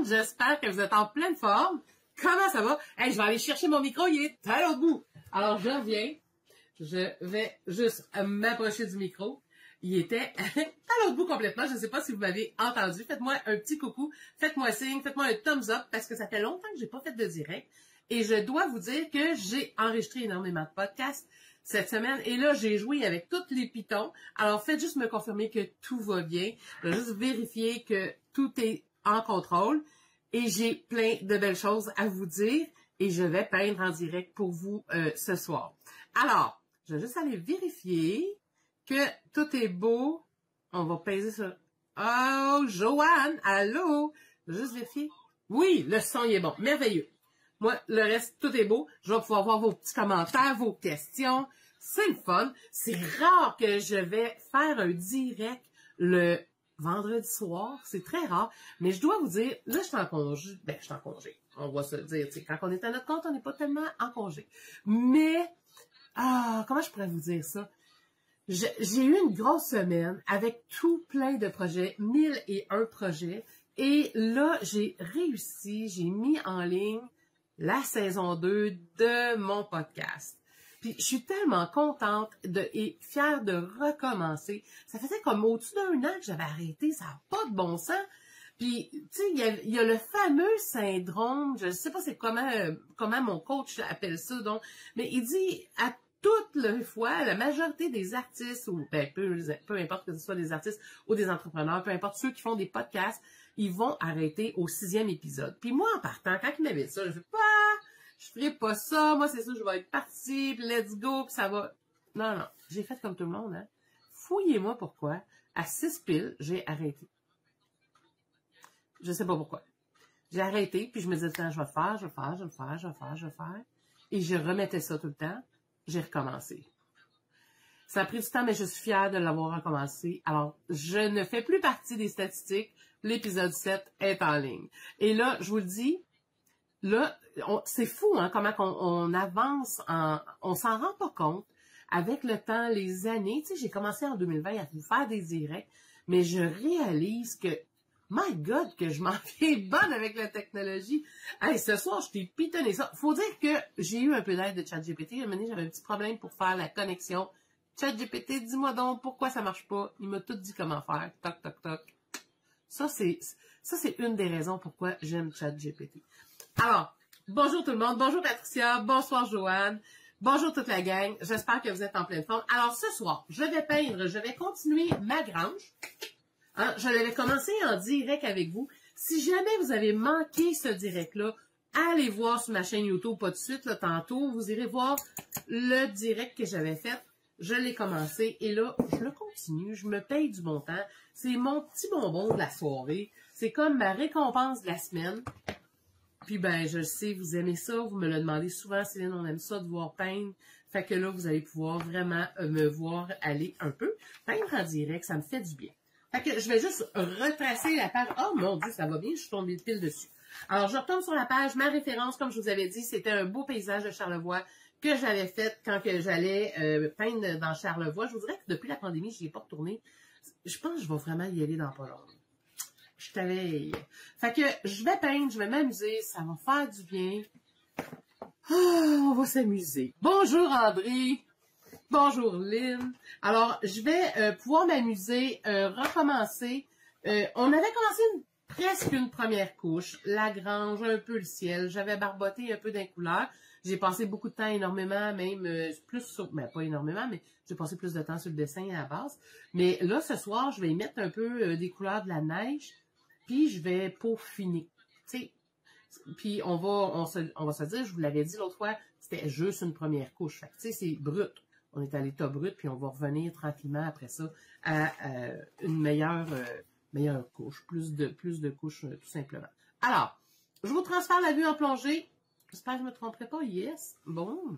j'espère que vous êtes en pleine forme. Comment ça va? Hey, je vais aller chercher mon micro, il est à l'autre bout. Alors, je reviens. Je vais juste m'approcher du micro. Il était à l'autre bout complètement. Je ne sais pas si vous m'avez entendu. Faites-moi un petit coucou. Faites-moi signe. Faites-moi un thumbs up parce que ça fait longtemps que j'ai pas fait de direct. Et je dois vous dire que j'ai enregistré énormément de podcasts cette semaine. Et là, j'ai joué avec tous les pitons. Alors, faites juste me confirmer que tout va bien. Je vais juste vérifier que tout est en contrôle. Et j'ai plein de belles choses à vous dire. Et je vais peindre en direct pour vous ce soir. Alors, je vais juste aller vérifier que tout est beau. On va peser sur... Oh, Joanne, allô? Je vais juste vérifier. Oui, le son il est bon. Merveilleux. Moi, le reste, tout est beau. Je vais pouvoir voir vos petits commentaires, vos questions. C'est le fun. C'est rare que je vais faire un direct le vendredi soir. C'est très rare. Mais je dois vous dire, là, je suis en congé. Ben, je suis en congé. On va se le dire. Tu sais, quand on est à notre compte, on n'est pas tellement en congé. Mais, comment je pourrais vous dire ça? J'ai eu une grosse semaine avec tout plein de projets, 1001 projets. Et là, j'ai réussi, j'ai mis en ligne la saison 2 de mon podcast. Puis je suis tellement contente et fière de recommencer. Ça faisait comme au-dessus d'un an que j'avais arrêté, ça n'a pas de bon sens. Puis, tu sais, il y a le fameux syndrome, je ne sais pas c'est comment mon coach appelle ça, donc, mais il dit à toutes les fois, la majorité des artistes, ou ben, peu importe que ce soit des artistes ou des entrepreneurs, peu importe ceux qui font des podcasts, ils vont arrêter au 6e épisode. Puis moi, en partant, quand il m'avait dit ça, je fais je ferai pas ça, moi c'est ça, je vais être partie, puis let's go, puis ça va. Non, j'ai fait comme tout le monde, hein. Fouillez-moi pourquoi. À 6 piles, j'ai arrêté. Je sais pas pourquoi. J'ai arrêté, puis je me disais, je vais le faire. Et je remettais ça tout le temps. J'ai recommencé. Ça a pris du temps, mais je suis fière de l'avoir recommencé. Alors, je ne fais plus partie des statistiques. L'épisode 7 est en ligne. Et là, je vous le dis, là, c'est fou, hein, comment on avance, on s'en rend pas compte. Avec le temps, les années, tu sais, j'ai commencé en 2020 à vous faire des directs, mais je réalise que, my God, que je m'en fais bonne avec la technologie. Hey, ce soir, je t'ai pitonné ça. Faut dire que j'ai eu un peu d'aide de ChatGPT. À un moment donné, j'avais un petit problème pour faire la connexion. ChatGPT, dis-moi donc pourquoi ça marche pas. Il m'a tout dit comment faire. Toc, toc, toc. Ça, c'est une des raisons pourquoi j'aime ChatGPT. Alors, bonjour tout le monde. Bonjour Patricia. Bonsoir Joanne. Bonjour toute la gang. J'espère que vous êtes en pleine forme. Alors, ce soir, je vais continuer ma grange. Hein, je l'avais commencé en direct avec vous. Si jamais vous avez manqué ce direct-là, allez voir sur ma chaîne YouTube, pas de suite, là, tantôt. Vous irez voir le direct que j'avais fait. Je l'ai commencé et là, je le continue. Je me paye du bon temps. C'est mon petit bonbon de la soirée. C'est comme ma récompense de la semaine. Puis ben, je sais, vous aimez ça. Vous me le demandez souvent, Céline, on aime ça de voir peindre. Fait que là, vous allez pouvoir vraiment me voir aller un peu. Peindre en direct, ça me fait du bien. Fait que je vais juste retracer la page. Oh mon Dieu, ça va bien, je suis tombée pile dessus. Alors, je retombe sur la page. Ma référence, comme je vous avais dit, c'était un beau paysage de Charlevoix que j'avais fait quand que j'allais peindre dans Charlevoix. Je vous dirais que depuis la pandémie, je n'y ai pas retourné. Je pense que je vais vraiment y aller dans pas longtemps. Je t'avais... Fait que je vais peindre, je vais m'amuser, ça va faire du bien. On va s'amuser. Bonjour André. Bonjour Lynn. Alors, je vais pouvoir m'amuser, recommencer. On avait commencé presque une première couche. La grange, un peu le ciel. J'avais barboté un peu d'un couleur. J'ai passé beaucoup de temps, énormément, même plus sur... Ben, pas énormément, mais j'ai passé plus de temps sur le dessin à la base. Mais là, ce soir, je vais y mettre un peu des couleurs de la neige. Puis, je vais peaufiner. Tu sais, puis on va se dire, je vous l'avais dit l'autre fois, c'était juste une première couche. Fait que, tu sais, c'est brut. On est à l'état brut, puis on va revenir tranquillement après ça à une meilleure couche, plus de couches tout simplement. Alors, je vous transfère la vue en plongée. J'espère que je ne me tromperai pas. Yes. Bon,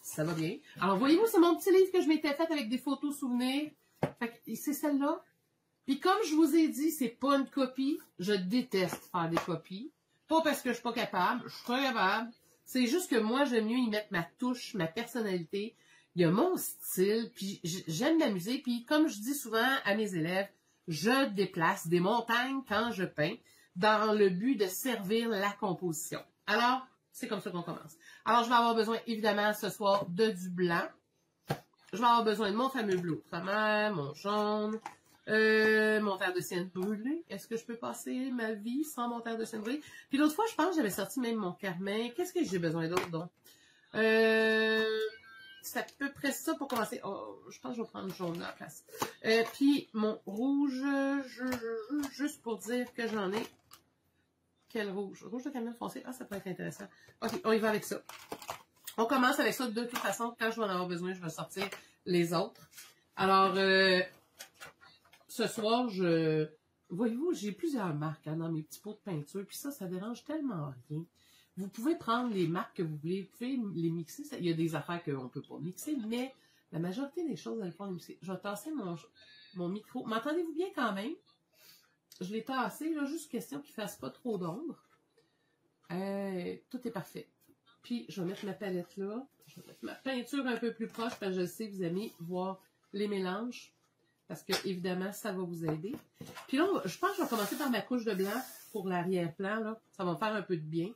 ça va bien. Alors, voyez-vous, c'est mon petit livre que je m'étais fait avec des photos souvenirs. Fait que c'est celle-là. Puis comme je vous ai dit, c'est pas une copie. Je déteste faire des copies. Pas parce que je suis pas capable. Je suis pas capable. C'est juste que moi, j'aime mieux y mettre ma touche, ma personnalité. Il y a mon style, puis j'aime m'amuser. Puis comme je dis souvent à mes élèves, je déplace des montagnes quand je peins. dans le but de servir la composition. Alors, c'est comme ça qu'on commence. Alors, je vais avoir besoin, évidemment, ce soir, de du blanc. Je vais avoir besoin de mon fameux bleu ultramar, mon jaune, mon terre de sienne brûlé. Est-ce que je peux passer ma vie sans mon terre de sienne brûlé? Puis l'autre fois, je pense que j'avais sorti même mon carmin. Qu'est-ce que j'ai besoin d'autre, donc? C'est à peu près ça pour commencer. Oh, je pense que je vais prendre le jaune à la place. Puis mon rouge, juste pour dire que j'en ai. Quel rouge? Rouge de camion foncé. Ah, ça peut être intéressant. Ok, on y va avec ça. On commence avec ça. De toute façon, quand je vais en avoir besoin, je vais sortir les autres. Alors, ce soir, voyez-vous, j'ai plusieurs marques dans mes petits pots de peinture. Puis ça dérange tellement rien. Vous pouvez prendre les marques que vous voulez. Vous pouvez les mixer. Il y a des affaires qu'on ne peut pas mixer, mais la majorité des choses, elles font mixer. Je vais tasser mon micro. M'entendez-vous bien quand même? Je l'ai tassé, là, juste question qu'il ne fasse pas trop d'ombre. Tout est parfait. Puis, je vais mettre ma palette là. Je vais mettre ma peinture un peu plus proche parce que je sais que vous aimez voir les mélanges. Parce que, évidemment, ça va vous aider. Puis là, je pense que je vais commencer par ma couche de blanc pour l'arrière-plan. Là, ça va me faire un peu de bien.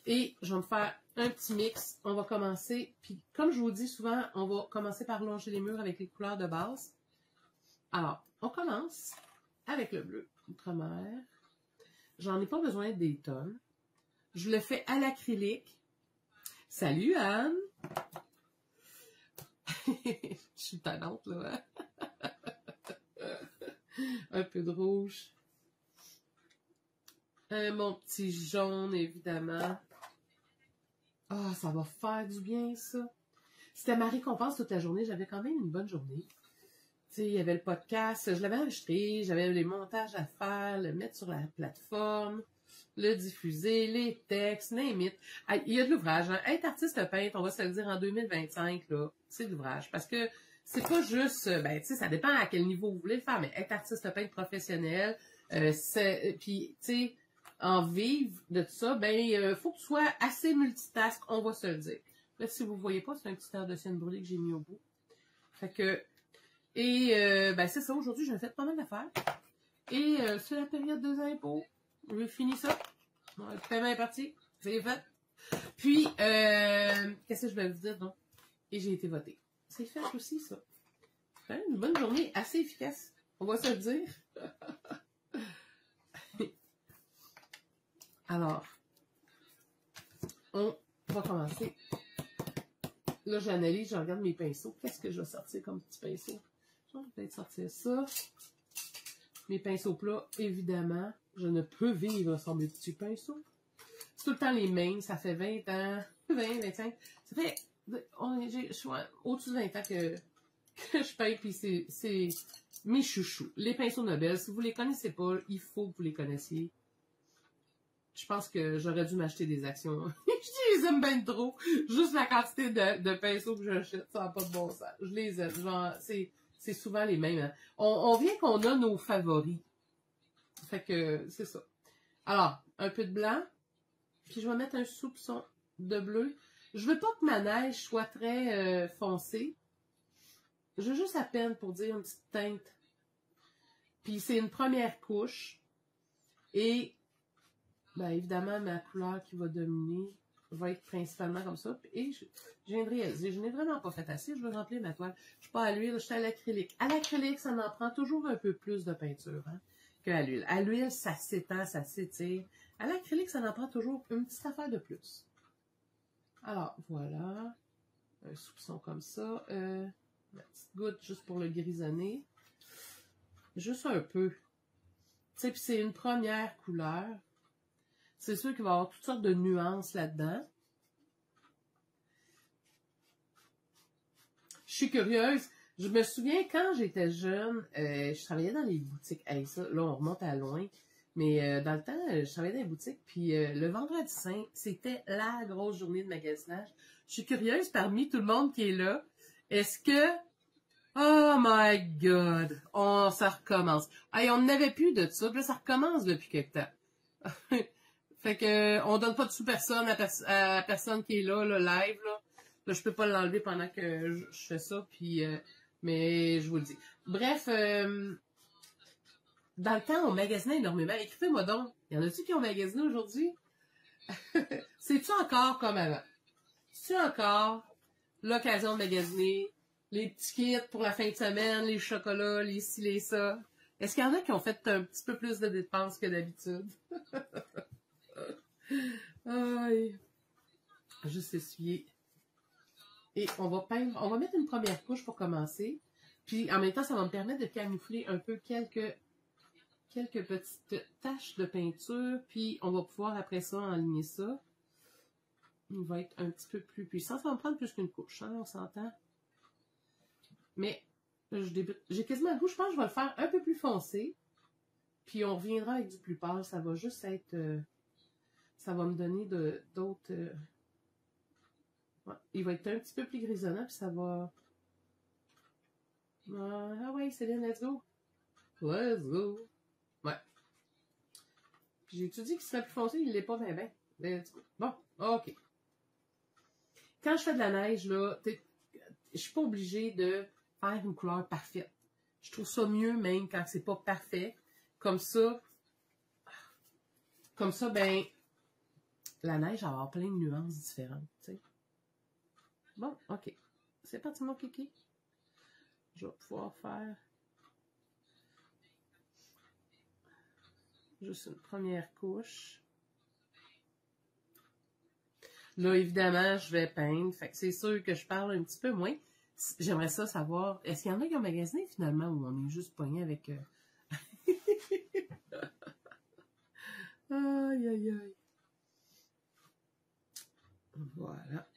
Et je vais me faire un petit mix. On va commencer. Puis, comme je vous dis souvent, on va commencer par longer les murs avec les couleurs de base. Alors, on commence avec le bleu ultramar. J'en ai pas besoin des tonnes. Je le fais à l'acrylique. Salut Anne! Je suis tannante là. Hein? Un peu de rouge. Mon petit jaune, évidemment. Ah, ça va faire du bien, ça. C'était ma récompense toute la journée. J'avais quand même une bonne journée. Tu sais, il y avait le podcast, je l'avais enregistré, j'avais les montages à faire, le mettre sur la plateforme, le diffuser, les textes, name it. Il y a de l'ouvrage. Hein. Être artiste peintre, on va se le dire en 2025, là, c'est de l'ouvrage. Parce que c'est pas juste, ben, tu sais, ça dépend à quel niveau vous voulez le faire, mais être artiste peintre professionnel, puis, tu sais, en vivre de tout ça, ben, faut que tu sois assez multitask, on va se le dire. Là, si vous voyez pas, c'est un petit air de sienne brûlée que j'ai mis au bout. Fait que, ben c'est ça, aujourd'hui, j'ai fait pas mal d'affaires. Et c'est la période des impôts. J'ai fini ça. Le paiement est parti. C'est fait. Puis, qu'est-ce que je vais vous dire, donc? Et j'ai été votée. C'est fait aussi, ça. Hein, une bonne journée, assez efficace. On va se le dire. Alors, on va commencer. Là, j'analyse, je regarde mes pinceaux. Qu'est-ce que je vais sortir comme petit pinceau? Je vais peut-être sortir ça. Mes pinceaux plats, évidemment. Je ne peux vivre sans mes petits pinceaux. C'est tout le temps les mêmes. Ça fait 20 ans. 20, 25. Ça fait... Je suis au-dessus de 20 ans que je peins. Puis c'est mes chouchous. Les pinceaux Nobel. Si vous les connaissez pas, il faut que vous les connaissiez. Je pense que j'aurais dû m'acheter des actions. Je les aime bien trop. Juste la quantité de pinceaux que j'achète, ça n'a pas de bon sens. Je les aime. Genre, c'est souvent les mêmes. Hein. On vient qu'on a nos favoris. Fait que c'est ça. Alors, un peu de blanc. Puis je vais mettre un soupçon de bleu. Je veux pas que ma neige soit très foncée. Je veux juste à peine pour dire une petite teinte. Puis c'est une première couche. Et, ben évidemment, ma couleur qui va dominer va être principalement comme ça. Et je viens de réaliser, je n'ai vraiment pas fait assez. Je veux remplir ma toile. Je suis pas à l'huile, je suis à l'acrylique. À l'acrylique, ça en prend toujours un peu plus de peinture hein, qu'à l'huile. À l'huile, ça s'étend, ça s'étire. À l'acrylique, ça en prend toujours une petite affaire de plus. Alors, voilà. Un soupçon comme ça. Une petite goutte juste pour le grisonner. Juste un peu. Tu sais, puis c'est une première couleur. C'est sûr qu'il va y avoir toutes sortes de nuances là-dedans. Je suis curieuse. Je me souviens, quand j'étais jeune, je travaillais dans les boutiques. Hey, ça, là, on remonte à loin. Mais dans le temps, je travaillais dans les boutiques. Puis le vendredi saint, c'était la grosse journée de magasinage. Je suis curieuse, parmi tout le monde qui est là, est-ce que... Oh my God! Ça recommence. Hey, on n'avait plus de ça. Puis là, ça recommence depuis quelque temps. Fait que on donne pas de sous-personne à personne qui est là, live, là. Là, je peux pas l'enlever pendant que je fais ça, puis mais je vous le dis. Bref, dans le temps, on magasinait énormément. Écrivez-moi donc, Y en a-tu qui ont magasiné aujourd'hui? C'est-tu encore comme avant? C'est-tu encore l'occasion de magasiner? Les petits kits pour la fin de semaine, les chocolats, les ci, les ça. Est-ce qu'il y en a qui ont fait un petit peu plus de dépenses que d'habitude? Aïe. Juste essuyer. Et on va peindre, on va mettre une première couche pour commencer. Puis en même temps, ça va me permettre de camoufler un peu quelques petites taches de peinture. Puis on va pouvoir après ça enligner ça. Il va être un petit peu plus puissant. Ça va me prendre plus qu'une couche, hein, on s'entend. Mais je débute. J'ai quasiment le goût, je pense que je vais le faire un peu plus foncé. Puis on reviendra avec du plus pâle. Ça va juste être... ça va me donner d'autres... ouais, il va être un petit peu plus grisonnant, puis ça va... ah ouais, Céline, let's go. Let's go. Ouais. Puis j'ai-tu dit qu'il serait plus foncé? Il l'est pas bien, bien. Let's go. Bon, ok. Quand je fais de la neige, là, je suis pas obligée de faire une couleur parfaite. Je trouve ça mieux même quand c'est pas parfait. Comme ça, ben, la neige va avoir plein de nuances différentes, tu sais. Bon, ok. C'est parti, mon kiki. Je vais pouvoir faire juste une première couche. Là, évidemment, je vais peindre. Fait que c'est sûr que je parle un petit peu moins. J'aimerais ça savoir, est-ce qu'il y en a qui ont magasiné finalement ou on est juste pogné avec... aïe, aïe, aïe. Voilà.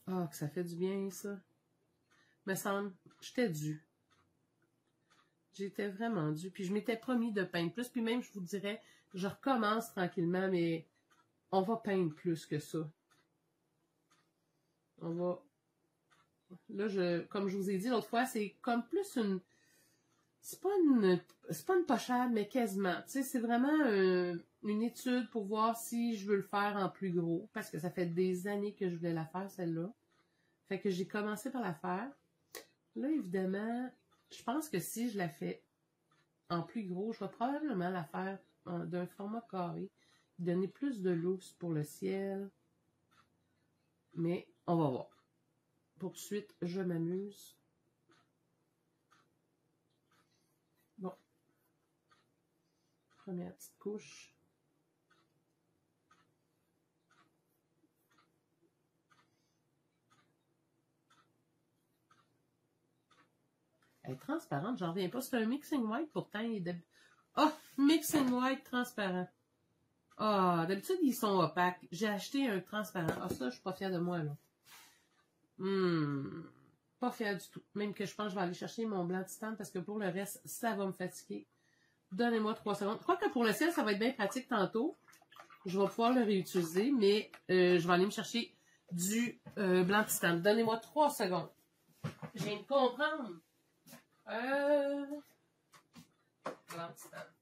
Ah, que ça fait du bien, ça. Me semble, j'étais due. J'étais vraiment due. Puis je m'étais promis de peindre plus. Puis même, je vous dirais, je recommence tranquillement, mais on va peindre plus que ça. On va... Là, comme je vous ai dit l'autre fois, c'est comme plus une... C'est pas une pochade, mais quasiment. Tu sais, c'est vraiment une étude pour voir si je veux le faire en plus gros. Parce que ça fait des années que je voulais la faire, celle-là. Fait que j'ai commencé par la faire. Là, évidemment, je pense que si je la fais en plus gros, je vais probablement la faire d'un format carré. Donner plus de lousse pour le ciel. Mais on va voir. Pour tout de suite, je m'amuse. Bon. Première petite couche. Elle est transparente, j'en reviens pas. C'est un mixing white, pourtant il est de... Oh! Mixing white transparent. Ah, d'habitude, ils sont opaques. J'ai acheté un transparent. Ah, ça, je suis pas fière de moi, là. Pas fière du tout. Même que je pense que je vais aller chercher mon blanc titane parce que pour le reste, ça va me fatiguer. Donnez-moi 3 secondes. Je crois que pour le ciel, ça va être bien pratique tantôt. Je vais pouvoir le réutiliser, mais je vais aller me chercher du blanc titane. Donnez-moi 3 secondes. Je viens de comprendre. Blanc titane.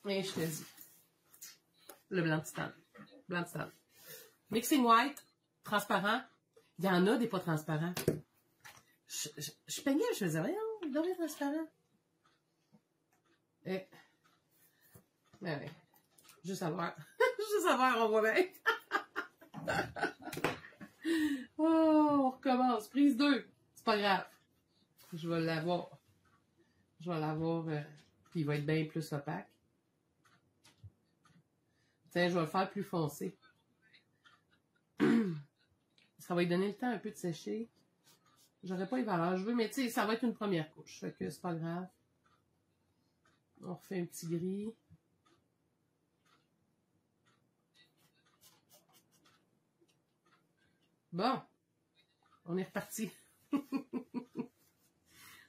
Et je te dis. Le blanc titane. Blanc titane. Mixing white, transparent. Il y en a des pas transparents. Je peignais, je faisais, voyons, il doit être transparent. Ben ouais. Juste à voir. Juste à voir, on voit bien. Oh, on recommence. Prise 2. C'est pas grave. Je vais l'avoir. Je vais l'avoir. Puis il va être bien plus opaque. Tiens, je vais le faire plus foncé. Ça va lui donner le temps un peu de sécher. J'aurais pas les valeurs. Je veux, mais tu sais, ça va être une première couche. Fait que c'est pas grave. On refait un petit gris. Bon. On est reparti.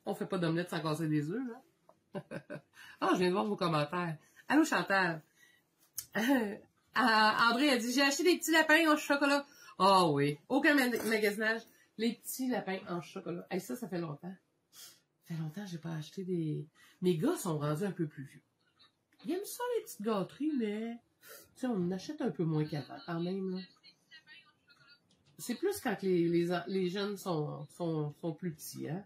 On fait pas d'omelette sans casser des œufs, là. Ah, je viens de voir vos commentaires. Allô, Chantal. André a dit, j'ai acheté des petits lapins en chocolat. Ah oh, oui. Aucun magasinage. Les petits lapins en chocolat. Hey, ça fait longtemps. Ça fait longtemps que j'ai pas acheté des... Mes gars sont rendus un peu plus vieux. Ils aiment ça, les petites gâteries, mais... Tu sais, on en achète un peu moins qu'avant, quand même, là. C'est plus quand les jeunes sont plus petits, hein.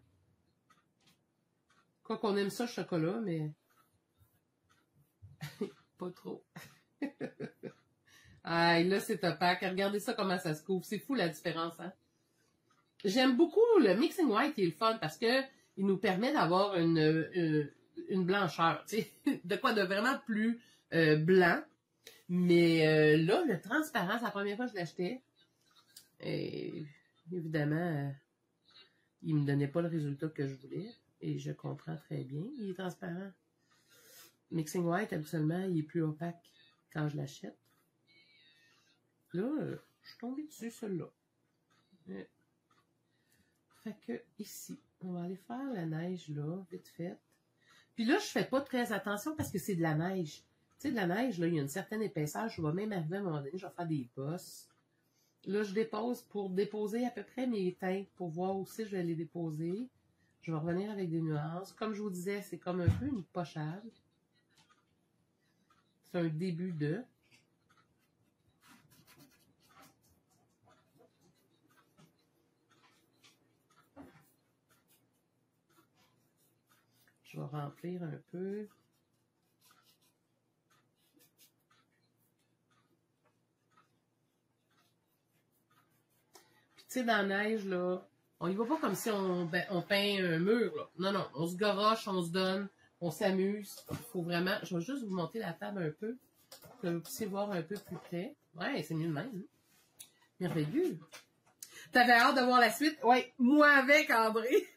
Quoi qu'on aime ça, le chocolat, mais pas trop. Ah, là, c'est opaque. Regardez ça, comment ça se couvre. C'est fou, la différence, hein. J'aime beaucoup le mixing white, qui est le fun, parce que il nous permet d'avoir une blancheur, tu sais, de quoi de vraiment plus blanc. Mais là, le transparent, c'est la première fois que je l'achetais. Et évidemment, il me donnait pas le résultat que je voulais. Et je comprends très bien. Il est transparent. Mixing white, habituellement, il est plus opaque quand je l'achète. Là, je suis tombée dessus, celui-là. Fait que, ici, on va aller faire la neige, là, vite fait. Puis là, je fais pas très attention parce que c'est de la neige. Tu sais, de la neige, là, il y a une certaine épaisseur. Je vais même arriver à un moment donné, je vais faire des bosses. Là, je dépose pour déposer à peu près mes teintes pour voir où je vais les déposer. Je vais revenir avec des nuances. Comme je vous disais, c'est comme un peu une pochade. C'est un début de... Je vais remplir un peu. Puis tu sais, dans la neige, là, on y va pas comme si on peint un mur, là. Non, non, on se garoche, on se donne, on s'amuse. Il faut vraiment... Je vais juste vous monter la table un peu, pour que vous puissiez voir un peu plus près. Ouais, c'est mieux de même. Hein? Merveilleux. T'avais hâte de voir la suite? Oui, moi avec, André.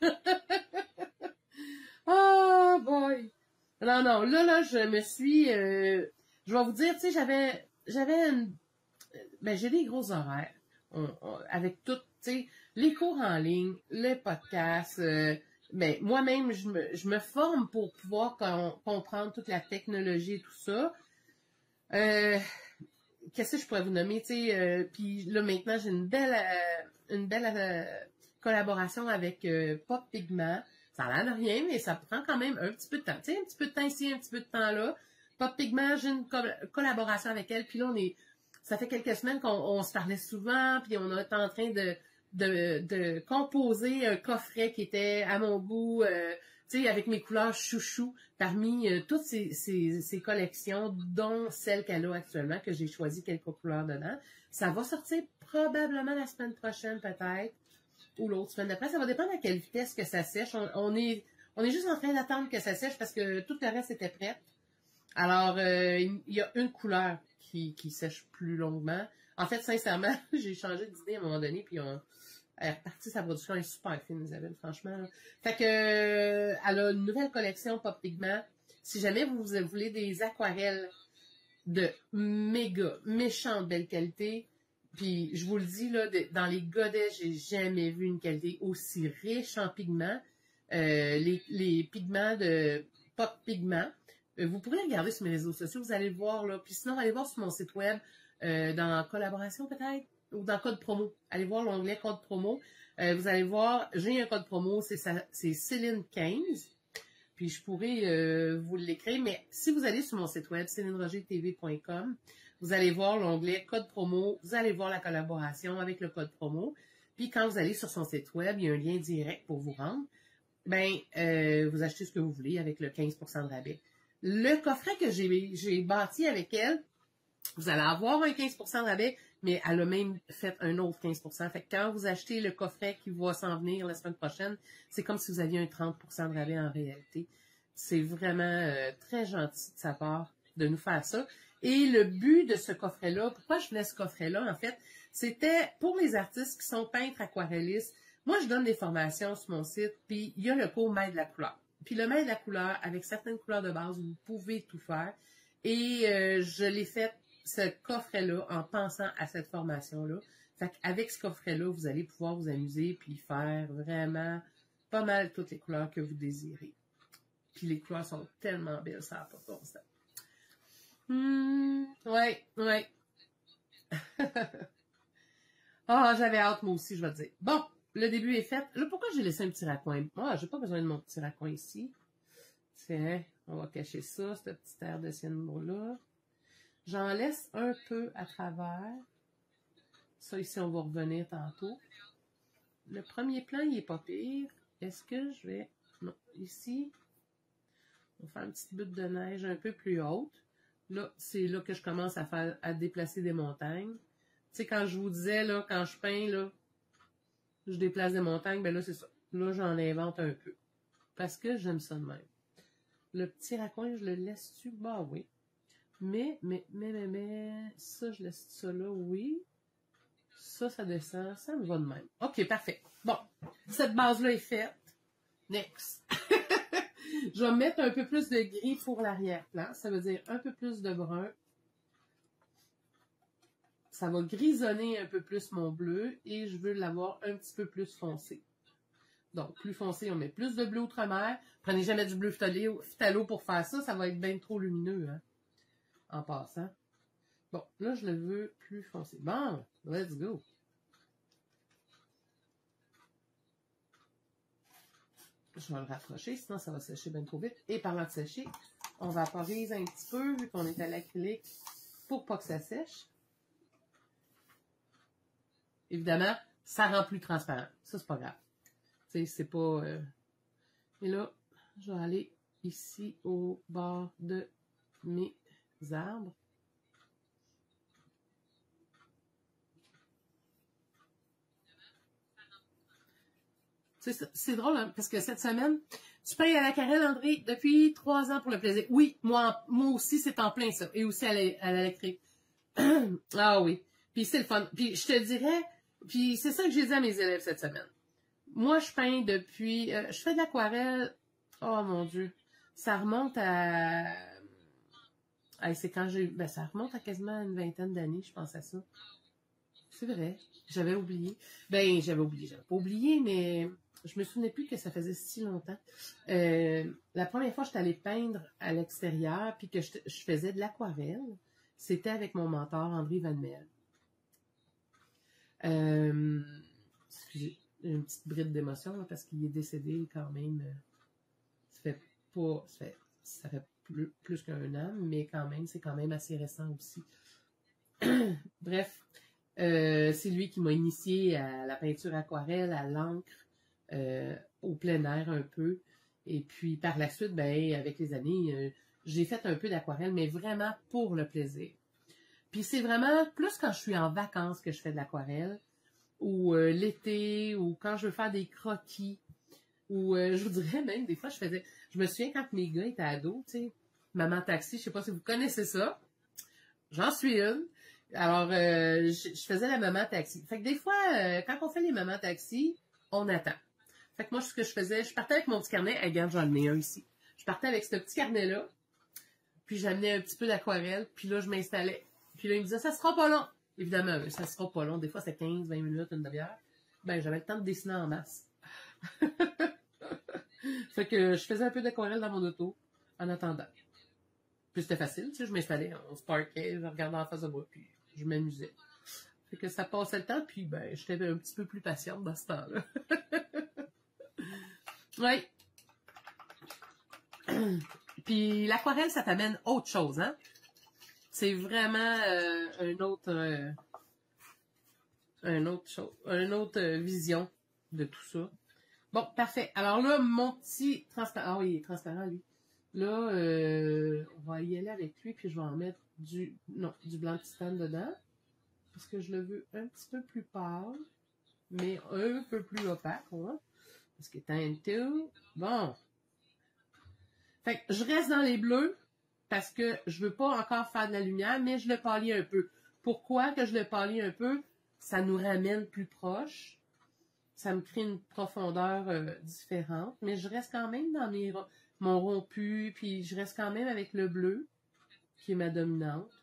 Oh boy! Non, non, là, je me suis... je vais vous dire, tu sais, j'avais une... Ben, j'ai des gros horaires. Avec tout, tu sais, les cours en ligne, le podcast. Ben, moi-même, je me forme pour pouvoir comprendre toute la technologie et tout ça. Qu'est-ce que je pourrais vous nommer, tu sais, puis là, maintenant, j'ai une belle collaboration avec Pop Pigment. Ça a l'air de rien, mais ça prend quand même un petit peu de temps. Tu sais, un petit peu de temps ici, un petit peu de temps là. Pop Pigment, j'ai une collaboration avec elle, puis là, ça fait quelques semaines qu'on se parlait souvent, puis on est en train de composer un coffret qui était à mon goût, tu sais, avec mes couleurs chouchou, parmi toutes ces collections, dont celle qu'elle a actuellement, que j'ai choisi quelques couleurs dedans. Ça va sortir probablement la semaine prochaine, peut-être, ou l'autre semaine d'après. Ça va dépendre à quelle vitesse que ça sèche. On est juste en train d'attendre que ça sèche parce que tout le reste était prêt. Alors, il y a une couleur qui sèche plus longuement. En fait, sincèrement, j'ai changé d'idée à un moment donné, puis elle est repartie, sa production est super fine, Isabelle, franchement. Là. Fait que, elle a une nouvelle collection Pop Pigment. Si jamais vous voulez des aquarelles de méga, méchante belle qualité, puis je vous le dis, là, dans les godets, j'ai jamais vu une qualité aussi riche en pigments. Les pigments de Pop Pigment. Vous pourrez regarder sur mes réseaux sociaux, vous allez voir, là. Puis sinon, allez voir sur mon site web, dans collaboration peut-être, ou dans code promo. Allez voir l'onglet code promo. Vous allez voir, j'ai un code promo, c'est Céline 15. Puis je pourrais vous l'écrire, mais si vous allez sur mon site web, célinerogertv.com, vous allez voir l'onglet code promo, vous allez voir la collaboration avec le code promo. Puis quand vous allez sur son site web, il y a un lien direct pour vous rendre. Ben, vous achetez ce que vous voulez avec le 15% de rabais. Le coffret que j'ai bâti avec elle, vous allez avoir un 15% de rabais, mais elle a même fait un autre 15%. Fait que quand vous achetez le coffret qui va s'en venir la semaine prochaine, c'est comme si vous aviez un 30% de rabais en réalité. C'est vraiment très gentil de sa part de nous faire ça. Et le but de ce coffret-là, pourquoi je voulais ce coffret-là, en fait, c'était pour les artistes qui sont peintres aquarellistes. Moi, je donne des formations sur mon site, puis il y a le cours Maître de la couleur. Puis le Maître de la couleur, avec certaines couleurs de base, vous pouvez tout faire. Et je l'ai fait, ce coffret-là, en pensant à cette formation-là. Fait qu'avec ce coffret-là, vous allez pouvoir vous amuser puis faire vraiment pas mal toutes les couleurs que vous désirez. Puis les couleurs sont tellement belles, ça n'a pas de bon sens. Ouais. Ah, j'avais hâte, moi aussi, je vais te dire. Bon, le début est fait. Là, pourquoi j'ai laissé un petit raccoin? Ah, j'ai pas besoin de mon petit raccoin ici. Tiens, on va cacher ça, cette petite aire de cianure-là. J'en laisse un peu à travers. Ça, ici, on va revenir tantôt. Le premier plan, il est pas pire. Est-ce que je vais... Non, ici, on va faire une petite butte de neige un peu plus haute. Là, c'est là que je commence à déplacer des montagnes. Tu sais, quand je vous disais, là, quand je peins, là, je déplace des montagnes, ben là, c'est ça. Là, j'en invente un peu. Parce que j'aime ça de même. Le petit raccoin, je le laisse-tu? Bah oui. Mais, ça, je laisse ça là, oui. Ça descend, ça me va de même. OK, parfait. Bon, cette base-là est faite. Next. Je vais mettre un peu plus de gris pour l'arrière-plan. Ça veut dire un peu plus de brun. Ça va grisonner un peu plus mon bleu et je veux l'avoir un petit peu plus foncé. Donc, plus foncé, on met plus de bleu outre-mer. Prenez jamais du bleu phthalo pour faire ça. Ça va être bien trop lumineux, hein, en passant. Bon, là, je le veux plus foncé. Bon, let's go. Je vais le rapprocher, sinon ça va sécher bien trop vite. Et parlant de sécher, on vaporise un petit peu, vu qu'on est à l'acrylique, pour pas que ça sèche. Évidemment, ça rend plus transparent. Ça, c'est pas grave. Tu sais, c'est pas... Et là, je vais aller ici au bord de mes arbres. C'est drôle, hein, parce que cette semaine, tu payes à l'aquarelle, André, depuis 3 ans pour le plaisir. Oui, moi aussi, c'est en plein ça. Et aussi à l'électrique. Ah oui. Puis c'est le fun. Puis je te dirais, puis c'est ça que j'ai dit à mes élèves cette semaine. Moi, je peins depuis... je fais de l'aquarelle. Oh mon Dieu. Ça remonte à... c'est quand j'ai... Ben, ça remonte à quasiment une vingtaine d'années, je pense à ça. C'est vrai. J'avais oublié. Ben, j'avais pas oublié, mais je me souvenais plus que ça faisait si longtemps. La première fois que j'étais allée peindre à l'extérieur, puis que je faisais de l'aquarelle, c'était avec mon mentor, André Van Mel. Excusez, une petite bride d'émotion, parce qu'il est décédé quand même. Ça fait plus qu'un an, mais quand même, c'est quand même assez récent aussi. Bref, c'est lui qui m'a initié à la peinture aquarelle, à l'encre, au plein air un peu. Et puis par la suite, ben, avec les années, j'ai fait un peu d'aquarelle, mais vraiment pour le plaisir. Puis c'est vraiment plus quand je suis en vacances que je fais de l'aquarelle, ou l'été, ou quand je veux faire des croquis, ou je vous dirais même, des fois, je me souviens quand mes gars étaient ados, tu sais, Maman Taxi, je sais pas si vous connaissez ça, j'en suis une. Alors, je faisais la Maman Taxi. Fait que des fois, quand on fait les Maman Taxi, on attend. Fait que moi, ce que je faisais, je partais avec mon petit carnet, regarde, j'en ai un ici. Je partais avec ce petit carnet-là, puis j'amenais un petit peu d'aquarelle, puis là, je m'installais. Puis là, il me disait, ça sera pas long. Évidemment, ça sera pas long. Des fois, c'est 15, 20 minutes, une demi-heure. Ben, j'avais le temps de dessiner en masse. Fait que je faisais un peu d'aquarelle dans mon auto, en attendant. Puis c'était facile, tu sais, je m'installais, on se parquait, je regardais en face de moi, puis je m'amusais. Fait que ça passait le temps, puis ben, j'étais un petit peu plus patiente dans ce temps-là. Oui. Puis l'aquarelle, ça t'amène autre chose, hein? C'est vraiment une autre vision de tout ça. Bon, parfait. Alors là, mon petit transparent. Ah oui, il est transparent, lui. Là, on va y aller avec lui, puis je vais en mettre du blanc titane dedans. Parce que je le veux un petit peu plus pâle, mais un peu plus opaque, hein? Parce que tantôt, bon. Fait que je reste dans les bleus, parce que je veux pas encore faire de la lumière, mais je le pâlis un peu. Pourquoi que je le pâlis un peu? Ça nous ramène plus proche. Ça me crée une profondeur différente, mais je reste quand même dans mon rompu, puis je reste quand même avec le bleu, qui est ma dominante.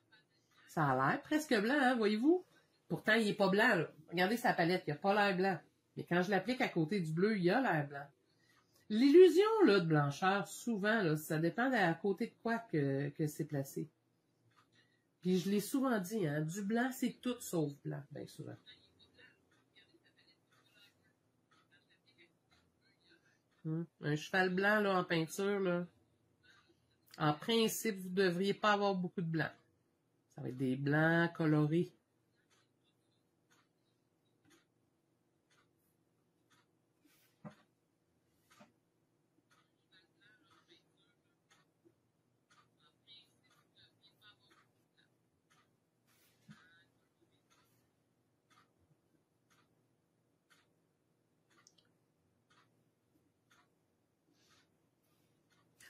Ça a l'air presque blanc, hein, voyez-vous? Pourtant, il n'est pas blanc, là. Regardez sa palette, il n'a pas l'air blanc. Mais quand je l'applique à côté du bleu, il a l'air blanc. L'illusion là, de blancheur, souvent, là, ça dépend à côté de quoi que c'est placé. Puis je l'ai souvent dit, hein, du blanc, c'est tout sauf blanc, bien souvent. Un cheval blanc là, en peinture, là, en principe, vous ne devriez pas avoir beaucoup de blanc. Ça va être des blancs colorés.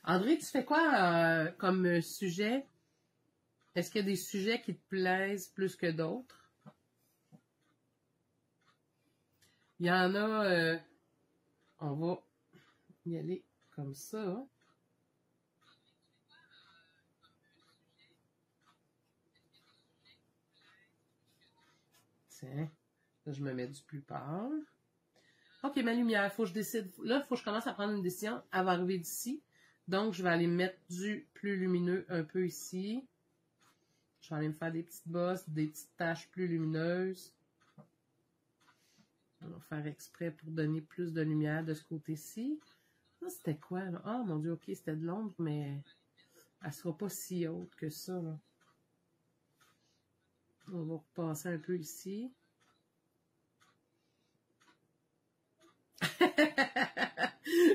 André, tu fais quoi comme sujet? Est-ce qu'il y a des sujets qui te plaisent plus que d'autres? Il y en a, on va y aller comme ça. Tiens, là, je me mets du plus pâle. OK, ma lumière, faut que je décide. Là, il faut que je commence à prendre une décision. Elle va arriver d'ici. Donc, je vais aller mettre du plus lumineux un peu ici. Je vais aller me faire des petites bosses, des petites taches plus lumineuses. On va faire exprès pour donner plus de lumière de ce côté-ci. Ça, c'était quoi, là? Ah, mon Dieu, OK, c'était de l'ombre, mais elle sera pas si haute que ça, là. On va repasser un peu ici.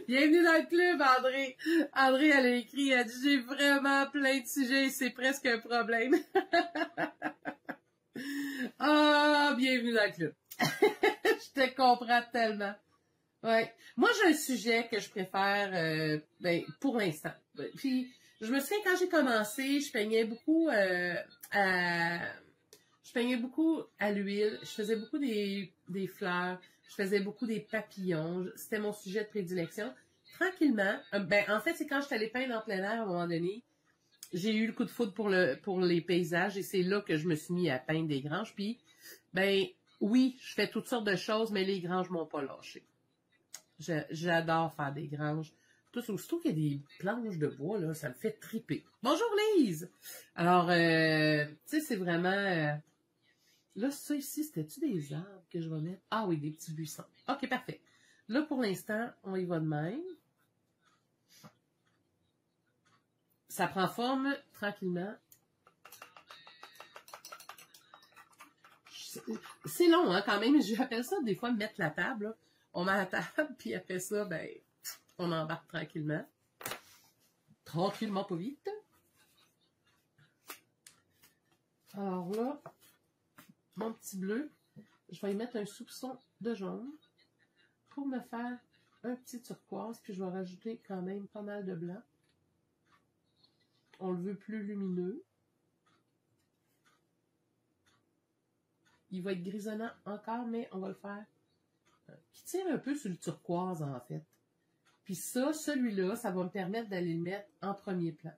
Bienvenue dans le club, André. André, elle a écrit, elle dit, j'ai vraiment plein de sujets, c'est presque un problème. Ah, bienvenue dans le club. Je te comprends tellement. Ouais. Moi, j'ai un sujet que je préfère, pour l'instant. Puis, je me souviens quand j'ai commencé, je peignais beaucoup à l'huile. Je faisais beaucoup des fleurs. Je faisais beaucoup des papillons. C'était mon sujet de prédilection. Tranquillement, en fait, c'est quand je suis allée peindre en plein air à un moment donné, j'ai eu le coup de foudre pour les paysages et c'est là que je me suis mis à peindre des granges. Puis, oui, je fais toutes sortes de choses, mais les granges m'ont pas lâché. J'adore faire des granges. Surtout qu'il y a des planches de bois, là, ça me fait triper. Bonjour Lise! Alors, tu sais, c'est vraiment... là, ça ici, c'était-tu des arbres que je vais mettre? Ah oui, des petits buissons. OK, parfait. Là, pour l'instant, on y va de même. Ça prend forme tranquillement. C'est long, hein, quand même. J'appelle ça, des fois, mettre la table. Là. On met la table, puis après ça, on embarque tranquillement. Tranquillement, pas vite. Alors là, mon petit bleu, je vais y mettre un soupçon de jaune pour me faire un petit turquoise, puis je vais rajouter quand même pas mal de blanc. On le veut plus lumineux. Il va être grisonnant encore, mais on va le faire qui tire un peu sur le turquoise, en fait. Puis ça, celui-là, ça va me permettre d'aller le mettre en premier plan.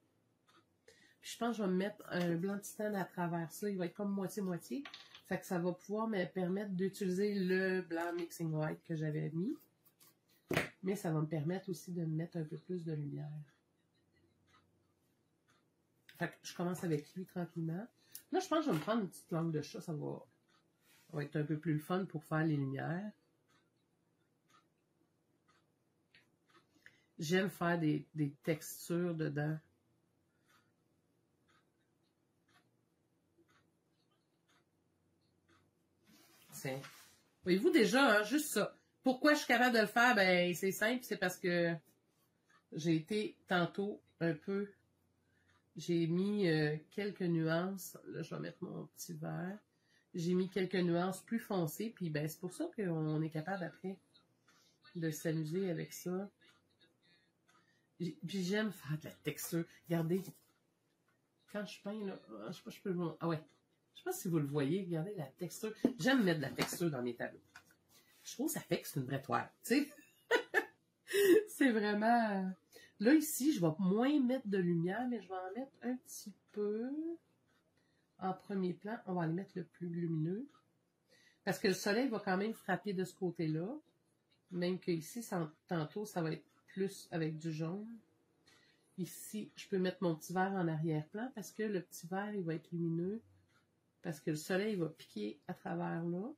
Puis je pense que je vais me mettre un blanc de titane à travers ça. Il va être comme moitié-moitié. Fait que ça va pouvoir me permettre d'utiliser le blanc mixing white que j'avais mis. Mais ça va me permettre aussi de me mettre un peu plus de lumière. Fait que je commence avec lui tranquillement. Là, je pense que je vais me prendre une petite langue de chat. Ça va être un peu plus le fun pour faire les lumières. J'aime faire des textures dedans. Voyez-vous déjà, hein, juste ça. Pourquoi je suis capable de le faire? C'est simple, c'est parce que j'ai été tantôt un peu... J'ai mis quelques nuances. Là, je vais mettre mon petit vert. J'ai mis quelques nuances plus foncées, puis c'est pour ça qu'on est capable après de s'amuser avec ça. Puis j'aime faire de la texture. Regardez, quand je peins, là, je sais pas si je peux le... Ah ouais. Je sais pas si vous le voyez, regardez la texture. J'aime mettre de la texture dans mes tableaux. Je trouve que ça fait que c'est une vraie toile, tu sais. C'est vraiment... Là, ici, je vais moins mettre de lumière, mais je vais en mettre un petit peu en premier plan. On va aller mettre le plus lumineux. Parce que le soleil va quand même frapper de ce côté-là. Même que ici, tantôt, ça va être plus avec du jaune. Ici, je peux mettre mon petit vert en arrière-plan parce que le petit vert, il va être lumineux. Parce que le soleil va piquer à travers là.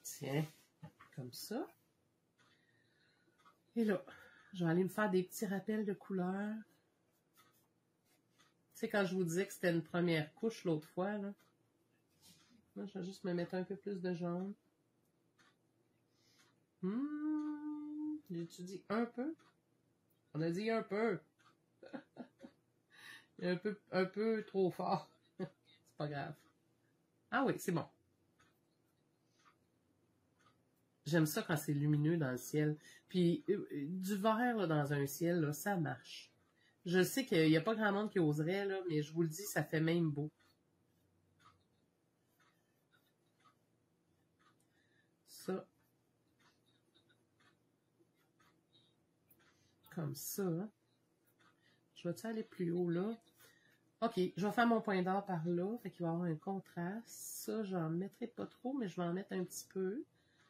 Tiens, comme ça. Et là, je vais aller me faire des petits rappels de couleurs. Tu sais, quand je vous disais que c'était une première couche l'autre fois, là. Là, je vais juste me mettre un peu plus de jaune. J'ai-tu dit un peu? On a dit un peu. un peu trop fort. C'est pas grave. Ah oui, c'est bon. J'aime ça quand c'est lumineux dans le ciel. Puis, du vert là, dans un ciel, là, ça marche. Je sais qu'il n'y a pas grand monde qui oserait, là, mais je vous le dis, ça fait même beau. Ça. Comme ça. Je vais-tu aller plus haut, là? OK, je vais faire mon point d'or par là. Fait qu'il va y avoir un contraste. Ça, j'en mettrai pas trop, mais je vais en mettre un petit peu.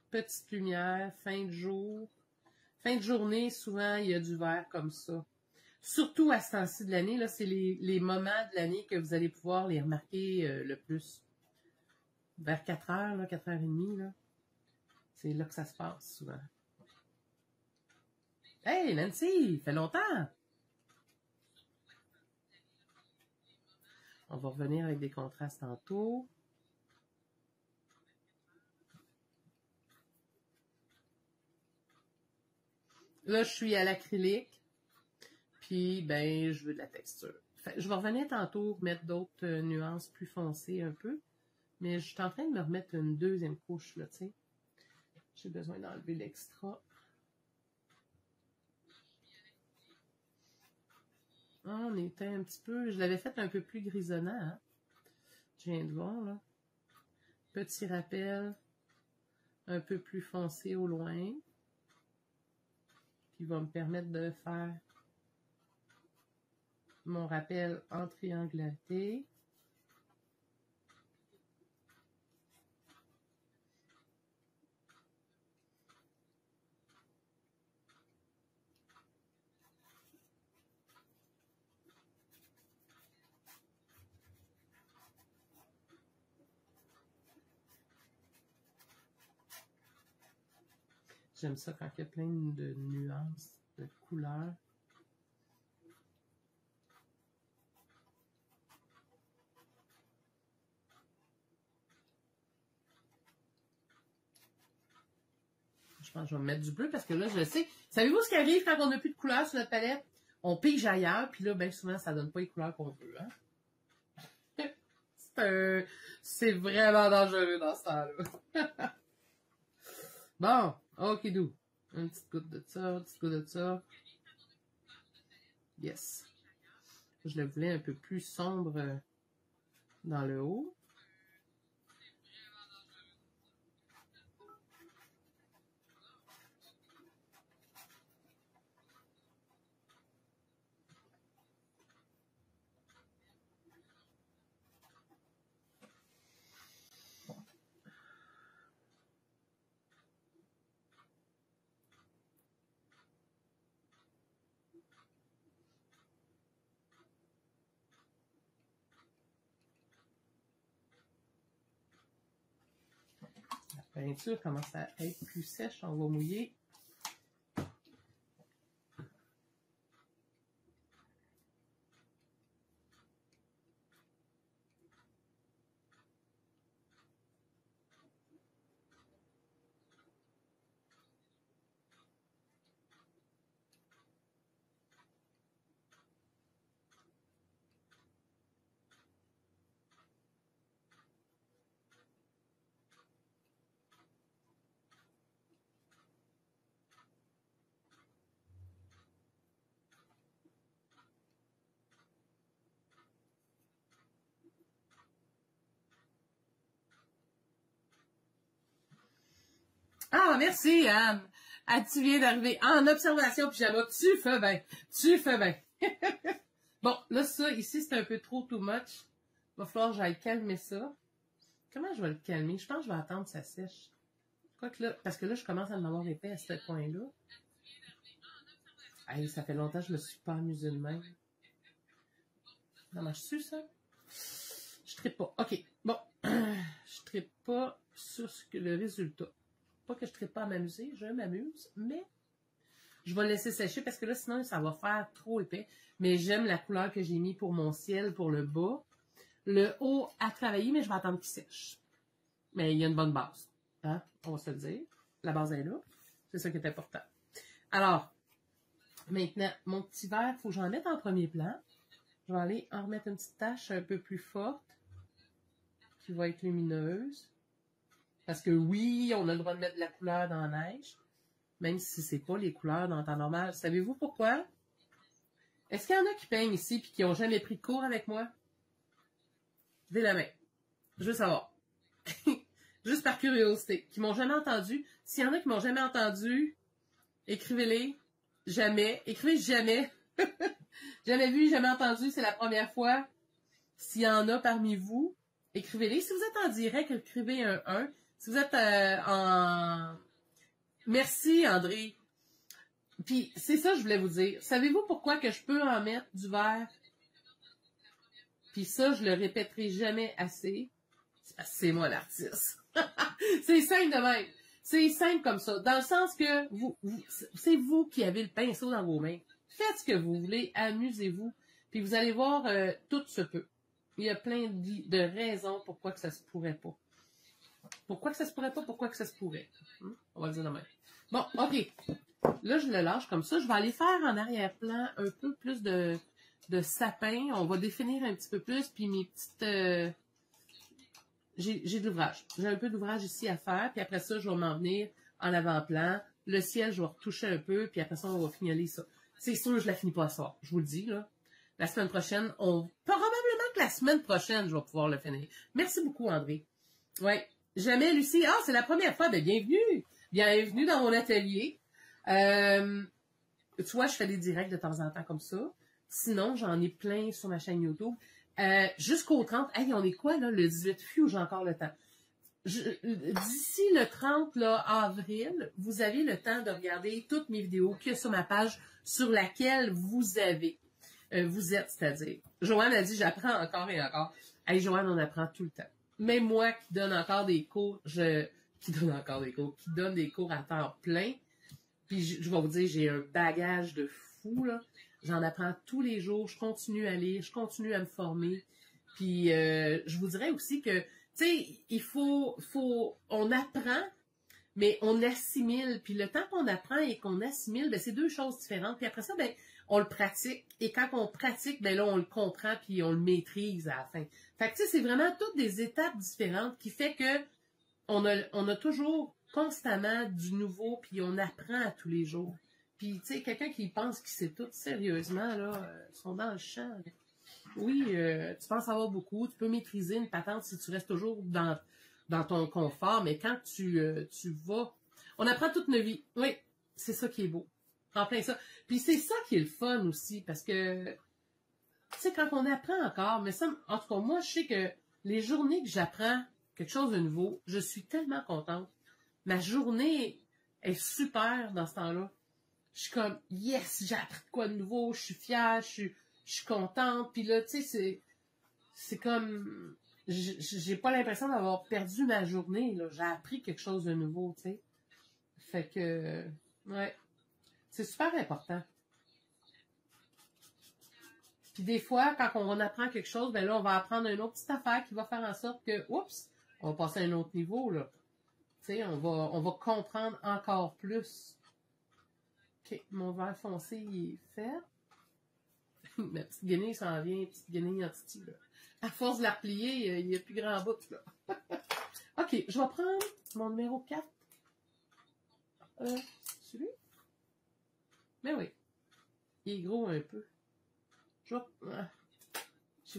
Petite lumière, fin de jour. Fin de journée, souvent, il y a du vert comme ça. Surtout à ce temps-ci de l'année, là, c'est les moments de l'année que vous allez pouvoir les remarquer le plus. Vers 4 heures, là, 4h30, là. C'est là que ça se passe, souvent. Hey, Nancy, fait longtemps! On va revenir avec des contrastes tantôt. Là, je suis à l'acrylique. Puis, ben, je veux de la texture. Fait, je vais revenir tantôt mettre d'autres nuances plus foncées un peu. Mais je suis en train de me remettre une deuxième couche, là, tu sais. J'ai besoin d'enlever l'extra. On était un petit peu... Je l'avais fait un peu plus grisonnant, hein. Je viens de voir, là. Petit rappel. Un peu plus foncé au loin. Qui va me permettre de faire mon rappel en triangulaté. J'aime ça quand il y a plein de nuances, de couleurs. Je pense que je vais me mettre du bleu parce que là, je sais. Savez-vous ce qui arrive quand on n'a plus de couleurs sur notre palette? On pige ailleurs, puis là, bien souvent, ça donne pas les couleurs qu'on veut. Hein? C'est vraiment dangereux dans ce temps-là. Bon, ok, d'où? Une petite goutte de ça, une petite goutte de ça. Yes. Je le voulais un peu plus sombre dans le haut. La peinture commence à être plus sèche, on va mouiller. Ah, merci, Anne. Ah, tu viens d'arriver en observation pyjama. Tu fais bien. Tu fais bien. Bon, là, ça, ici, c'est un peu trop too much. Il va falloir que j'aille calmer ça. Comment je vais le calmer? Je pense que je vais attendre que ça sèche. Quoique là, parce que là, je commence à en avoir épais à ce point-là. Hey, ça fait longtemps que je me suis pas amusée de même. Ça marche-tu, ça? Je trippe pas. OK. Bon. Je trippe pas sur le résultat. Pas que je trippe pas à m'amuser, je m'amuse, mais je vais le laisser sécher parce que là, sinon, ça va faire trop épais. Mais j'aime la couleur que j'ai mis pour mon ciel, pour le bas. Le haut à travailler, mais je vais attendre qu'il sèche. Mais il y a une bonne base. Hein? On va se le dire. La base est là. C'est ça qui est important. Alors, maintenant, mon petit verre, il faut que j'en mette en premier plan. Je vais aller en remettre une petite tache un peu plus forte. qui va être lumineuse. Parce que oui, on a le droit de mettre de la couleur dans la neige, même si c'est pas les couleurs dans le temps normal. Savez-vous pourquoi? Est-ce qu'il y en a qui peignent ici et qui n'ont jamais pris de cours avec moi? Levez la main. Je veux savoir. Juste par curiosité. Qui m'ont jamais entendu. S'il y en a qui m'ont jamais entendu, écrivez-les. Jamais. Écrivez jamais. Jamais vu, jamais entendu, c'est la première fois. S'il y en a parmi vous, écrivez-les. Si vous êtes en direct, écrivez un 1. Si vous êtes en... Merci, André. Puis, c'est ça que je voulais vous dire. Savez-vous pourquoi que je peux en mettre du vert? Puis ça, je le répéterai jamais assez. C'est parce que c'est moi l'artiste. C'est simple de même. C'est simple comme ça. Dans le sens que c'est vous qui avez le pinceau dans vos mains. Faites ce que vous voulez, amusez-vous. Puis vous allez voir, tout se peut. Il y a plein de raisons pourquoi que ça se pourrait pas. Pourquoi que ça se pourrait pas, pourquoi que ça se pourrait. On va le dire de même. Bon, OK. Là, je le lâche comme ça. Je vais aller faire en arrière-plan un peu plus de sapin. On va définir un petit peu plus. Puis mes petites... j'ai de l'ouvrage. J'ai un peu d'ouvrage ici à faire. Puis après ça, je vais m'en venir en avant-plan. Le ciel, je vais retoucher un peu. Puis après ça, on va fignoler ça. C'est sûr, je la finis pas ce soir. Je vous le dis, là. La semaine prochaine, probablement que la semaine prochaine, je vais pouvoir le finir. Merci beaucoup, André. Ouais. Jamais, Lucie. Ah, c'est la première fois. Ben, bienvenue. Bienvenue dans mon atelier. Tu vois, je fais des directs de temps en temps comme ça. Sinon, j'en ai plein sur ma chaîne YouTube. Jusqu'au 30. Hey, on est quoi, là? Le 18 février, j'ai encore le temps. D'ici le 30 là, avril, vous avez le temps de regarder toutes mes vidéos qu'il y a sur ma page sur laquelle vous êtes, c'est-à-dire. Joanne a dit, j'apprends encore et encore. Hey, Joanne, on apprend tout le temps. Même moi qui donne encore des cours, qui donne des cours à temps plein, puis je vais vous dire, j'ai un bagage de fou, là. J'en apprends tous les jours, je continue à lire, je continue à me former. Puis je vous dirais aussi que, tu sais, on apprend, mais on assimile. Puis le temps qu'on apprend et qu'on assimile, ben c'est deux choses différentes. Puis après ça, ben on le pratique. Et quand on pratique, ben là, on le comprend puis on le maîtrise à la fin. Fait que tu sais, c'est vraiment toutes des étapes différentes qui fait que on a toujours constamment du nouveau puis on apprend à tous les jours. Puis, tu sais, quelqu'un qui pense qu'il sait tout sérieusement, là, sont dans le champ. Là. Oui, tu penses avoir beaucoup, tu peux maîtriser une patente si tu restes toujours dans ton confort, mais quand tu vas... On apprend toute notre vie. Oui, c'est ça qui est beau. En plein ça. Puis c'est ça qui est le fun aussi, parce que, tu sais, quand on apprend encore, mais ça, en tout cas, moi, je sais que les journées que j'apprends quelque chose de nouveau, je suis tellement contente. Ma journée est super dans ce temps-là. Je suis comme, yes, j'ai appris de quoi de nouveau, je suis fière, je suis contente. Puis là, tu sais, c'est comme, j'ai pas l'impression d'avoir perdu ma journée, là. J'ai appris quelque chose de nouveau, tu sais. Fait que, ouais, c'est super important. Puis des fois, quand on apprend quelque chose, ben là, on va apprendre une autre petite affaire qui va faire en sorte que, oups, on va passer à un autre niveau, là. Tu sais, on va comprendre encore plus. OK, mon vert foncé, il est fait. Ma petite guenille s'en vient, petite guenille en titi, là. À force de la replier, il n'y a plus grand bout, là. OK, je vais prendre mon numéro 4. Celui? Mais oui. Il est gros un peu. Je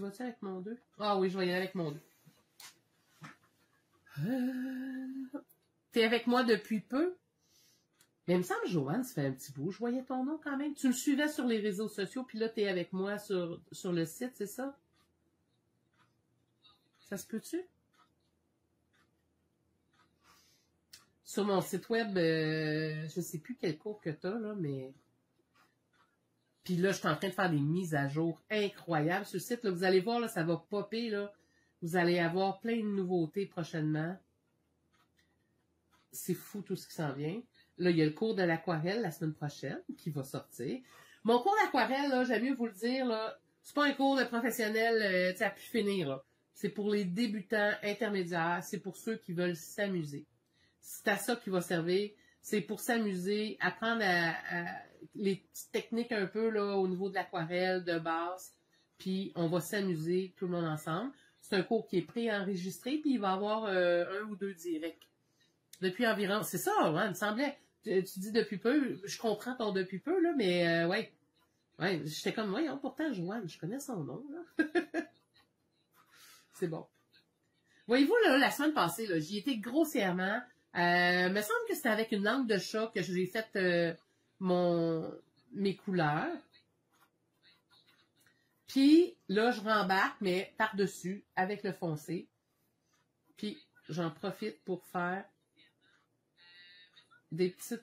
vais-tu avec mon 2? Ah oui, je vais y aller avec mon 2. T'es avec moi depuis peu? Mais il me semble, Joanne, ça fait un petit bout. Je voyais ton nom quand même. Tu me suivais sur les réseaux sociaux, puis là, t'es avec moi sur le site, c'est ça? Ça se peut-tu? Sur mon site web, je sais plus quel cours que t'as, là, mais... Puis là, je suis en train de faire des mises à jour incroyables. Sur le site, là, vous allez voir, là, ça va popper, là. Vous allez avoir plein de nouveautés prochainement. C'est fou tout ce qui s'en vient. Là, il y a le cours de l'aquarelle la semaine prochaine qui va sortir. Mon cours d'aquarelle, là, j'aime mieux vous le dire, là, c'est pas un cours de professionnel, tu sais, à plus finir, là. C'est pour les débutants intermédiaires, c'est pour ceux qui veulent s'amuser. C'est à ça qu'il va servir. C'est pour s'amuser, apprendre les petites techniques un peu, là, au niveau de l'aquarelle, de base. Puis, on va s'amuser tout le monde ensemble. c'est un cours qui est préenregistré, puis il va y avoir 1 ou 2 directs. Depuis environ, c'est ça, hein, il me semblait. Tu dis depuis peu, je comprends ton depuis peu, là, mais ouais. Ouais, j'étais comme, voyons, pourtant, Joanne, je connais son nom, là. C'est bon. Voyez-vous, là, la semaine passée, là, j'y étais grossièrement. Me semble que c'était avec une langue de chat que j'ai fait mes couleurs. Puis, là, je rembarque, mais par-dessus, avec le foncé. Puis, j'en profite pour faire des petites...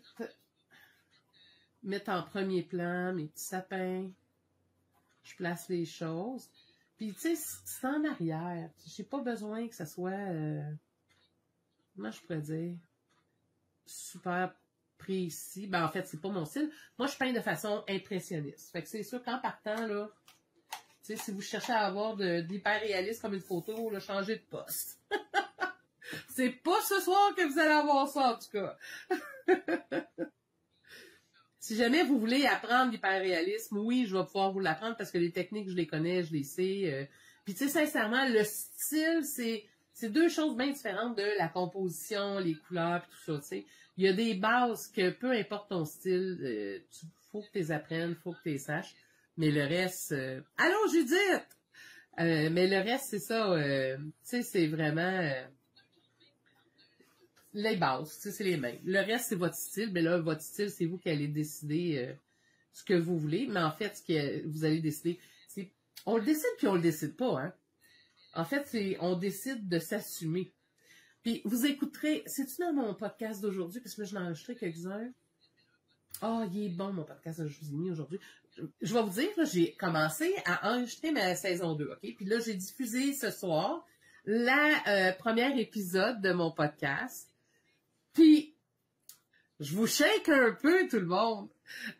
Mettre en premier plan mes petits sapins. Je place les choses. Puis, tu sais, c'est en arrière. J'ai pas besoin que ça soit... comment je pourrais dire? Super précis. Ben, en fait, c'est pas mon style. Moi, je peins de façon impressionniste. Fait que c'est sûr qu'en partant, là... Tu sais, si vous cherchez à avoir d'hyper réaliste comme une photo, là, changez de poste. C'est pas ce soir que vous allez avoir ça, en tout cas. Si jamais vous voulez apprendre l'hyperréalisme, oui, je vais pouvoir vous l'apprendre parce que les techniques, je les connais, je les sais. Puis, tu sais, sincèrement, le style, c'est 2 choses bien différentes de la composition, les couleurs, puis tout ça, tu sais. Il y a des bases que, peu importe ton style, faut que tu les apprennes, faut que tu les saches. Mais le reste... Allô, Judith! Mais le reste, c'est ça, tu sais, c'est vraiment... les bases, tu sais, c'est les mêmes. Le reste, c'est votre style. Mais là, votre style, c'est vous qui allez décider ce que vous voulez. Mais en fait, ce que vous allez décider, c'est... On le décide puis on le décide pas, hein. En fait, on décide de s'assumer. Puis, vous écouterez... C'est-tu dans mon podcast d'aujourd'hui? Parce que là, je l'ai enregistré quelques-uns. Oh, il est bon, mon podcast que je vous ai mis aujourd'hui. Je vais vous dire, là, j'ai commencé à enregistrer ma saison 2, OK? Puis là, j'ai diffusé ce soir la première épisode de mon podcast. Puis, je vous shake un peu, tout le monde.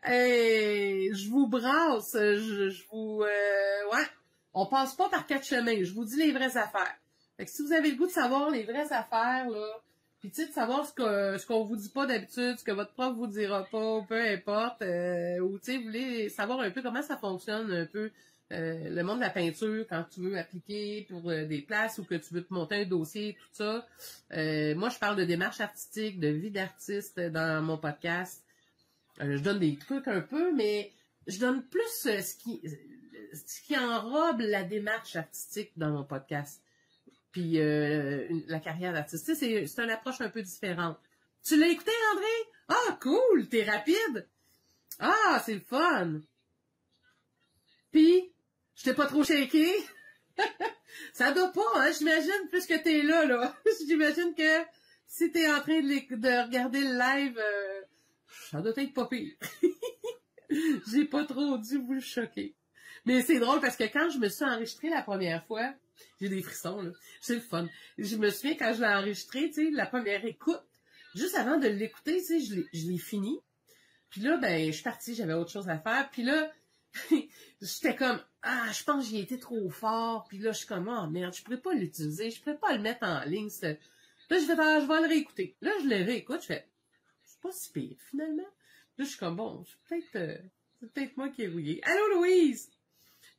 Et je vous brasse, je vous... ouais, on passe pas par 4 chemins. Je vous dis les vraies affaires. Fait que si vous avez le goût de savoir les vraies affaires, là, puis tu sais, de savoir ce qu'on vous dit pas d'habitude, ce que votre prof vous dira pas, peu importe, ou tu sais, vous voulez savoir un peu comment ça fonctionne un peu le monde de la peinture quand tu veux appliquer pour des places ou que tu veux te monter un dossier, tout ça. Moi, je parle de démarche artistique, de vie d'artiste dans mon podcast. Je donne des trucs un peu, mais je donne plus ce qui enrobe la démarche artistique dans mon podcast. Puis la carrière d'artiste. Tu sais, c'est une approche un peu différente. Tu l'as écouté, André? Ah, cool! T'es rapide! Ah, c'est le fun! Puis, je t'ai pas trop shaké? Ça doit pas, hein? J'imagine, puisque t'es là. J'imagine que si t'es en train de regarder le live, ça doit être pas pire. J'ai pas trop dû vous le choquer. Mais c'est drôle parce que quand je me suis enregistrée la première fois, j'ai des frissons, là. C'est le fun. Je me souviens quand je l'ai enregistré, tu sais, la première écoute, juste avant de l'écouter, tu sais, je l'ai fini. Puis là, ben, je suis partie, j'avais autre chose à faire. Puis là, j'étais comme, ah, je pense que j'y étais trop fort. Puis là, je suis comme, oh merde, je pourrais pas l'utiliser, je pourrais pas le mettre en ligne. Là, je fais, ah, je vais le réécouter. Là, je le réécoute, je fais, c'est pas si pire, finalement. Là, je suis comme, bon, c'est peut-être moi qui ai rouillé. Allô, Louise!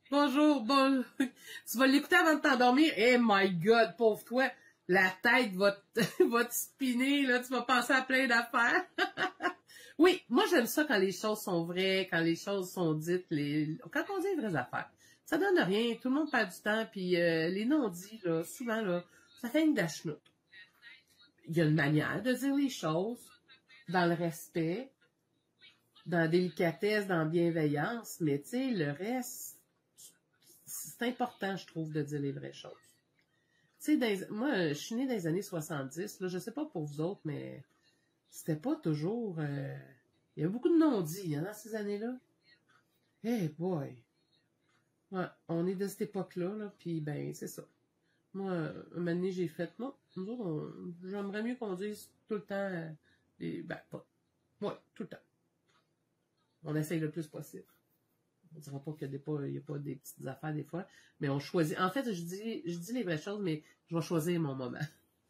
Bonjour, bon, tu vas l'écouter avant de t'endormir. Eh my God, pauvre toi, la tête va te spinner, là, tu vas penser à plein d'affaires. Oui, moi j'aime ça quand les choses sont vraies, quand les choses sont dites, quand on dit les vraies affaires. Ça donne rien, tout le monde perd du temps, puis les non-dits, là, souvent, là, ça fait une dachenoute. Il y a une manière de dire les choses, dans le respect, dans la délicatesse, dans la bienveillance, mais tu sais, le reste... C'est important, je trouve, de dire les vraies choses. Tu sais, moi, je suis née dans les années 70. Là, je sais pas pour vous autres, mais c'était pas toujours... il y avait beaucoup de non-dits dans ces années-là. Hey boy! Ouais, on est de cette époque-là, là, puis ben, c'est ça. Moi, un moment donné, j'ai fait... Moi, nous autres, j'aimerais mieux qu'on dise tout le temps... ben, pas... Ouais, tout le temps. On essaye le plus possible. On ne dira pas qu'il n'y a pas des petites affaires des fois, mais on choisit. En fait, je dis les vraies choses, mais je vais choisir mon moment.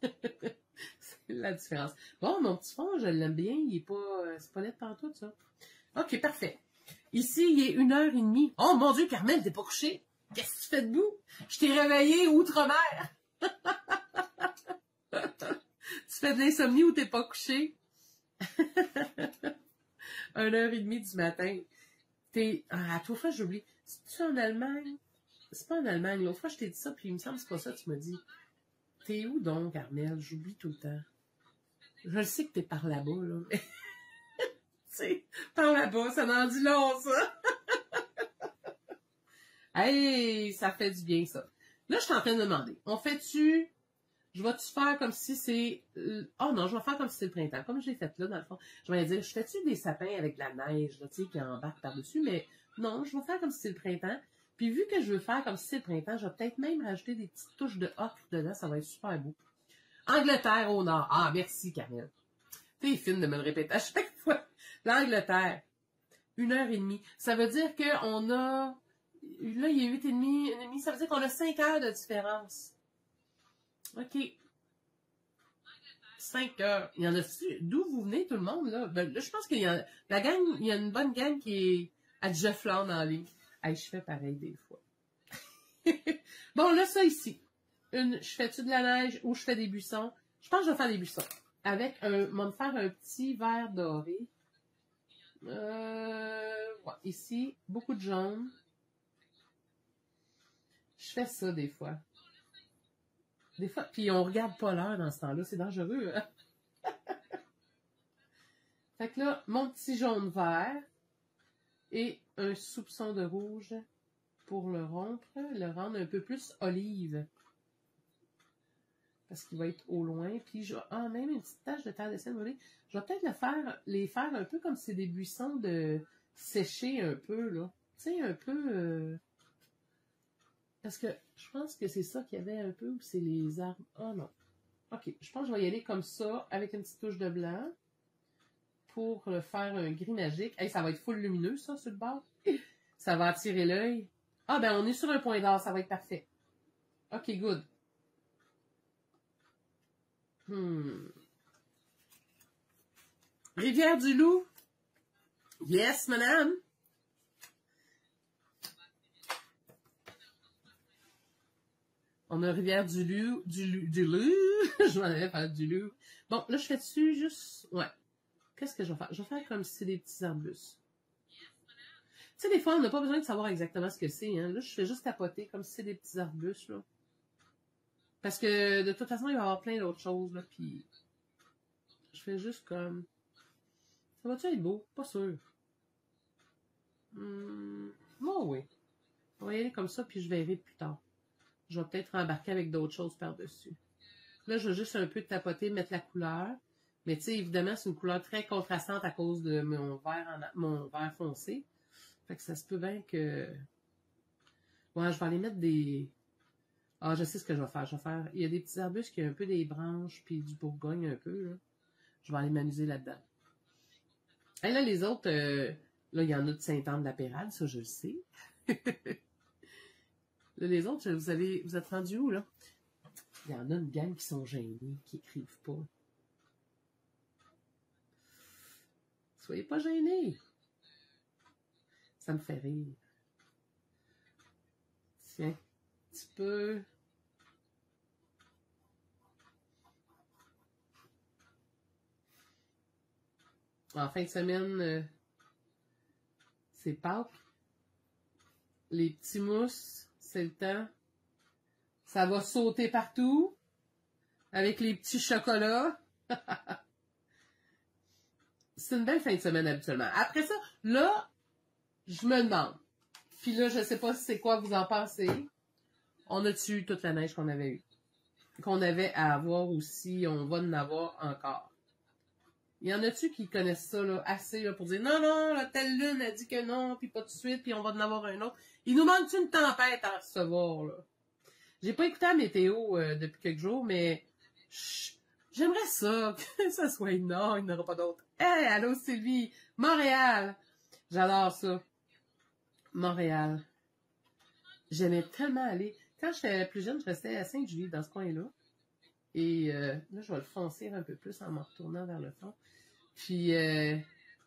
C'est la différence. Bon, mon petit fond, je l'aime bien. Il est pas, c'est pas net partout, ça. OK, parfait. Ici, il est 1h30. Oh mon Dieu, Carmel, t'es pas couché? Qu'est-ce que tu fais debout? Je t'ai réveillé outre-mer. Tu fais de l'insomnie ou t'es pas couché? 1h30 du matin. À toute fois, j'oublie. C'est-tu en Allemagne? C'est pas en Allemagne. L'autre fois, je t'ai dit ça, puis il me semble que c'est pas ça, tu m'as dit. T'es où donc, Armelle? J'oublie tout le temps. Je le sais que t'es par là-bas, là. Tu sais, par là-bas, ça m'en dit long, ça. Hey, ça fait du bien, ça. Là, je suis en train de me demander, je vais-tu faire comme si c'est... Oh non, je vais faire comme si c'est le printemps. Comme j'ai fait là, dans le fond. Je vais dire, je fais-tu des sapins avec de la neige, là, tu sais, qui embarque par-dessus, mais non, je vais faire comme si c'est le printemps. Puis vu que je veux faire comme si c'est le printemps, je vais peut-être même rajouter des petites touches de ocre dedans, ça va être super beau. Angleterre au nord. Ah, merci, Carmel. T'es fine de me le répéter à chaque fois. L'Angleterre, 1h30. Ça veut dire qu'on a... Là, il est 8h30, 1h30. Ça veut dire qu'on a 5 heures de différence. OK. 5 heures. Il y en a... D'où vous venez, tout le monde, là? Ben, là, je pense qu'il y a... La gang, il y a une bonne gang qui est à Jeff Land en ligne. Hey, je fais pareil des fois. Bon, là, ça ici. Je fais-tu de la neige ou je fais des buissons? Je pense que je vais faire des buissons. Avec un... Je vais me faire un petit verre doré. Ouais, ici, beaucoup de jaune. Je fais ça des fois. Des fois, puis on regarde pas l'heure dans ce temps-là, c'est dangereux. Hein? Fait que là, mon petit jaune vert et un soupçon de rouge pour le rompre, le rendre un peu plus olive. Parce qu'il va être au loin. Puis je vais, même une petite tache de terre de sel volée. Je vais peut-être les faire un peu comme si c'est des buissons de sécher un peu, là. Tu sais, un peu... Parce que je pense que c'est ça qu'il y avait un peu, ou c'est les arbres. Oh non. OK, je pense que je vais y aller comme ça, avec une petite touche de blanc, pour faire un gris magique. Hey, ça va être full lumineux, ça, sur le bord. Ça va attirer l'œil. Ah, ben, on est sur un point d'or, ça va être parfait. OK, good. Rivière-du-Loup. Yes, madame. On a Rivière-du-Loup, je m'en avais parlé du loup. Bon, là, je fais dessus juste, ouais. Qu'est-ce que je vais faire? Je vais faire comme si c'est des petits arbustes. Tu sais, des fois, on n'a pas besoin de savoir exactement ce que c'est, hein. Là, je fais juste tapoter comme si c'est des petits arbustes, là. Parce que, de toute façon, il va y avoir plein d'autres choses, là, puis je fais juste comme... Ça va-tu être beau? Pas sûr. Bon, oui. On va y aller comme ça, puis je verrai plus tard. Je vais peut-être embarquer avec d'autres choses par-dessus. Là, je vais juste un peu tapoter, mettre la couleur. Mais tu sais, évidemment, c'est une couleur très contrastante à cause de mon vert foncé. Fait que ça se peut bien que... Ouais, je vais aller mettre des... Ah, je sais ce que je vais faire. Il y a des petits arbustes qui ont un peu des branches, puis du bourgogne un peu, là. Je vais aller m'amuser là-dedans. Et là, les autres... Là, il y en a de Saint-Anne-de-la-Pérade, ça, je le sais. Là, les autres, vous êtes rendus où, là? Il y en a une gang qui sont gênés, qui écrivent pas. Soyez pas gênés. Ça me fait rire. Tiens, un petit peu. En fin de semaine, c'est Pâques. Les petits mousses, c'est le temps. Ça va sauter partout. Avec les petits chocolats. C'est une belle fin de semaine habituellement. Après ça, là, je me demande. Puis là, je sais pas si c'est quoi vous en pensez. On a-tu eu toute la neige qu'on avait eue? Qu'on avait à avoir aussi, on va en avoir encore. Il y en a-tu qui connaissent ça là, assez là, pour dire non, non, la telle lune a dit que non, puis pas tout de suite, puis on va en avoir un autre. Il nous manque une tempête à recevoir, là. J'ai pas écouté la météo depuis quelques jours, mais j'aimerais ça, que ça soit non, il n'y en aura pas d'autre. Hey, allô Sylvie, Montréal. J'adore ça. Montréal. J'aimais tellement aller. Quand j'étais plus jeune, je restais à Sainte-Julie, dans ce coin-là. Et là, je vais le foncer un peu plus en me retournant vers le fond. Puis,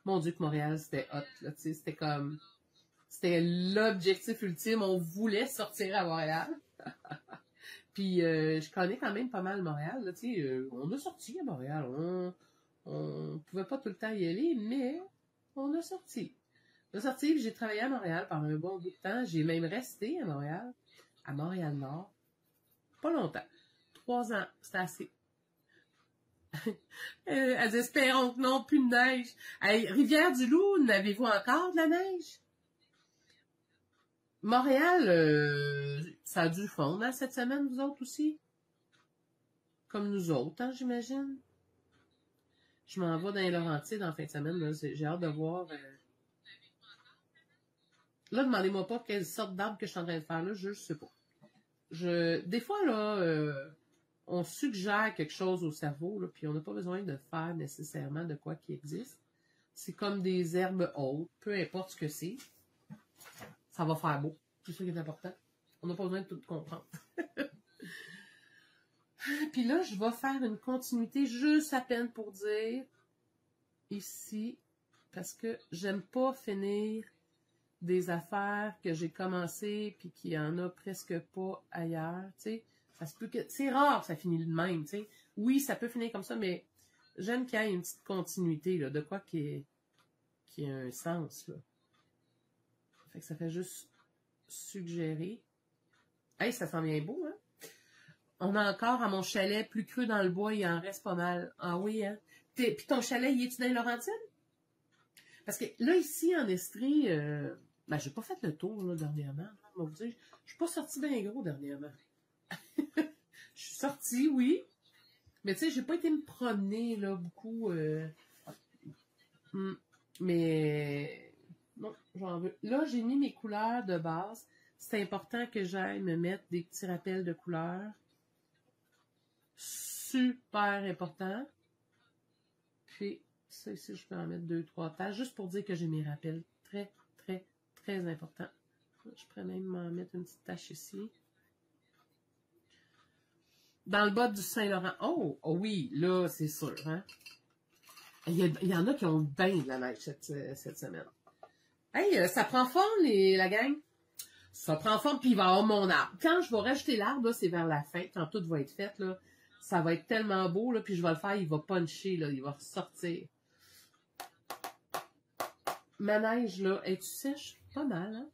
mon Dieu, que Montréal, c'était hot, là, tu sais, c'était comme... C'était l'objectif ultime. On voulait sortir à Montréal. Puis je connais quand même pas mal Montréal. Là, on a sorti à Montréal. On pouvait pas tout le temps y aller, mais on a sorti. On a sorti, puis j'ai travaillé à Montréal pendant un bon bout de temps. J'ai même resté à Montréal-Nord. Pas longtemps. 3 ans, c'était assez. Elle dit, espérons que non, plus de neige. Hey, Rivière-du-Loup, n'avez-vous encore de la neige? Montréal, ça a dû fondre hein, cette semaine, vous autres aussi? Comme nous autres, hein, j'imagine. Je m'en vais dans les Laurentides en fin de semaine. J'ai hâte de voir. Là, demandez-moi pas quelle sorte d'arbre que je suis en train de faire là, je sais pas. Des fois, là, on suggère quelque chose au cerveau, là, puis on n'a pas besoin de faire nécessairement de quoi qui existe. C'est comme des herbes hautes, peu importe ce que c'est. Ça va faire beau. C'est ça qui est important. On n'a pas besoin de tout comprendre. Puis là, je vais faire une continuité juste à peine pour dire ici, parce que j'aime pas finir des affaires que j'ai commencé puis qu'il y en a presque pas ailleurs, tu sais. Ça se peut que c'est rare que ça finit de même, tu sais. Oui, ça peut finir comme ça, mais j'aime qu'il y ait une petite continuité, là, de quoi qui a un sens, là. Fait que ça fait juste suggérer. Hey, ça sent bien beau, hein? On a encore à mon chalet plus creux dans le bois, il en reste pas mal. Ah oui, hein? Puis ton chalet, il est-tu dans les Laurentides? Parce que là, ici, en Estrie, ben, j'ai pas fait le tour, là, dernièrement. Je vais vous dire, je suis pas sortie bien gros dernièrement. Je suis sortie, oui. Mais tu sais, j'ai pas été me promener, là, beaucoup. Mais non, j'en veux. Là, j'ai mis mes couleurs de base. C'est important que j'aille me mettre des petits rappels de couleurs. Super important. Puis, ça ici, je peux en mettre 2-3 taches, juste pour dire que j'ai mes rappels. Très, très, très important. Je pourrais même m'en mettre une petite tache ici. Dans le bas du Saint-Laurent. Oh oui, là, c'est sûr. Hein? Il y en a qui ont bien de la neige cette semaine. Hey, ça prend forme, la gang. Ça prend forme, puis il va y avoir mon arbre. Quand je vais rajouter l'arbre, c'est vers la fin, quand tout va être fait, là, ça va être tellement beau, là, puis je vais le faire, il va puncher, là, il va ressortir. Ma neige, là, est-tu sèche? Pas mal, hein?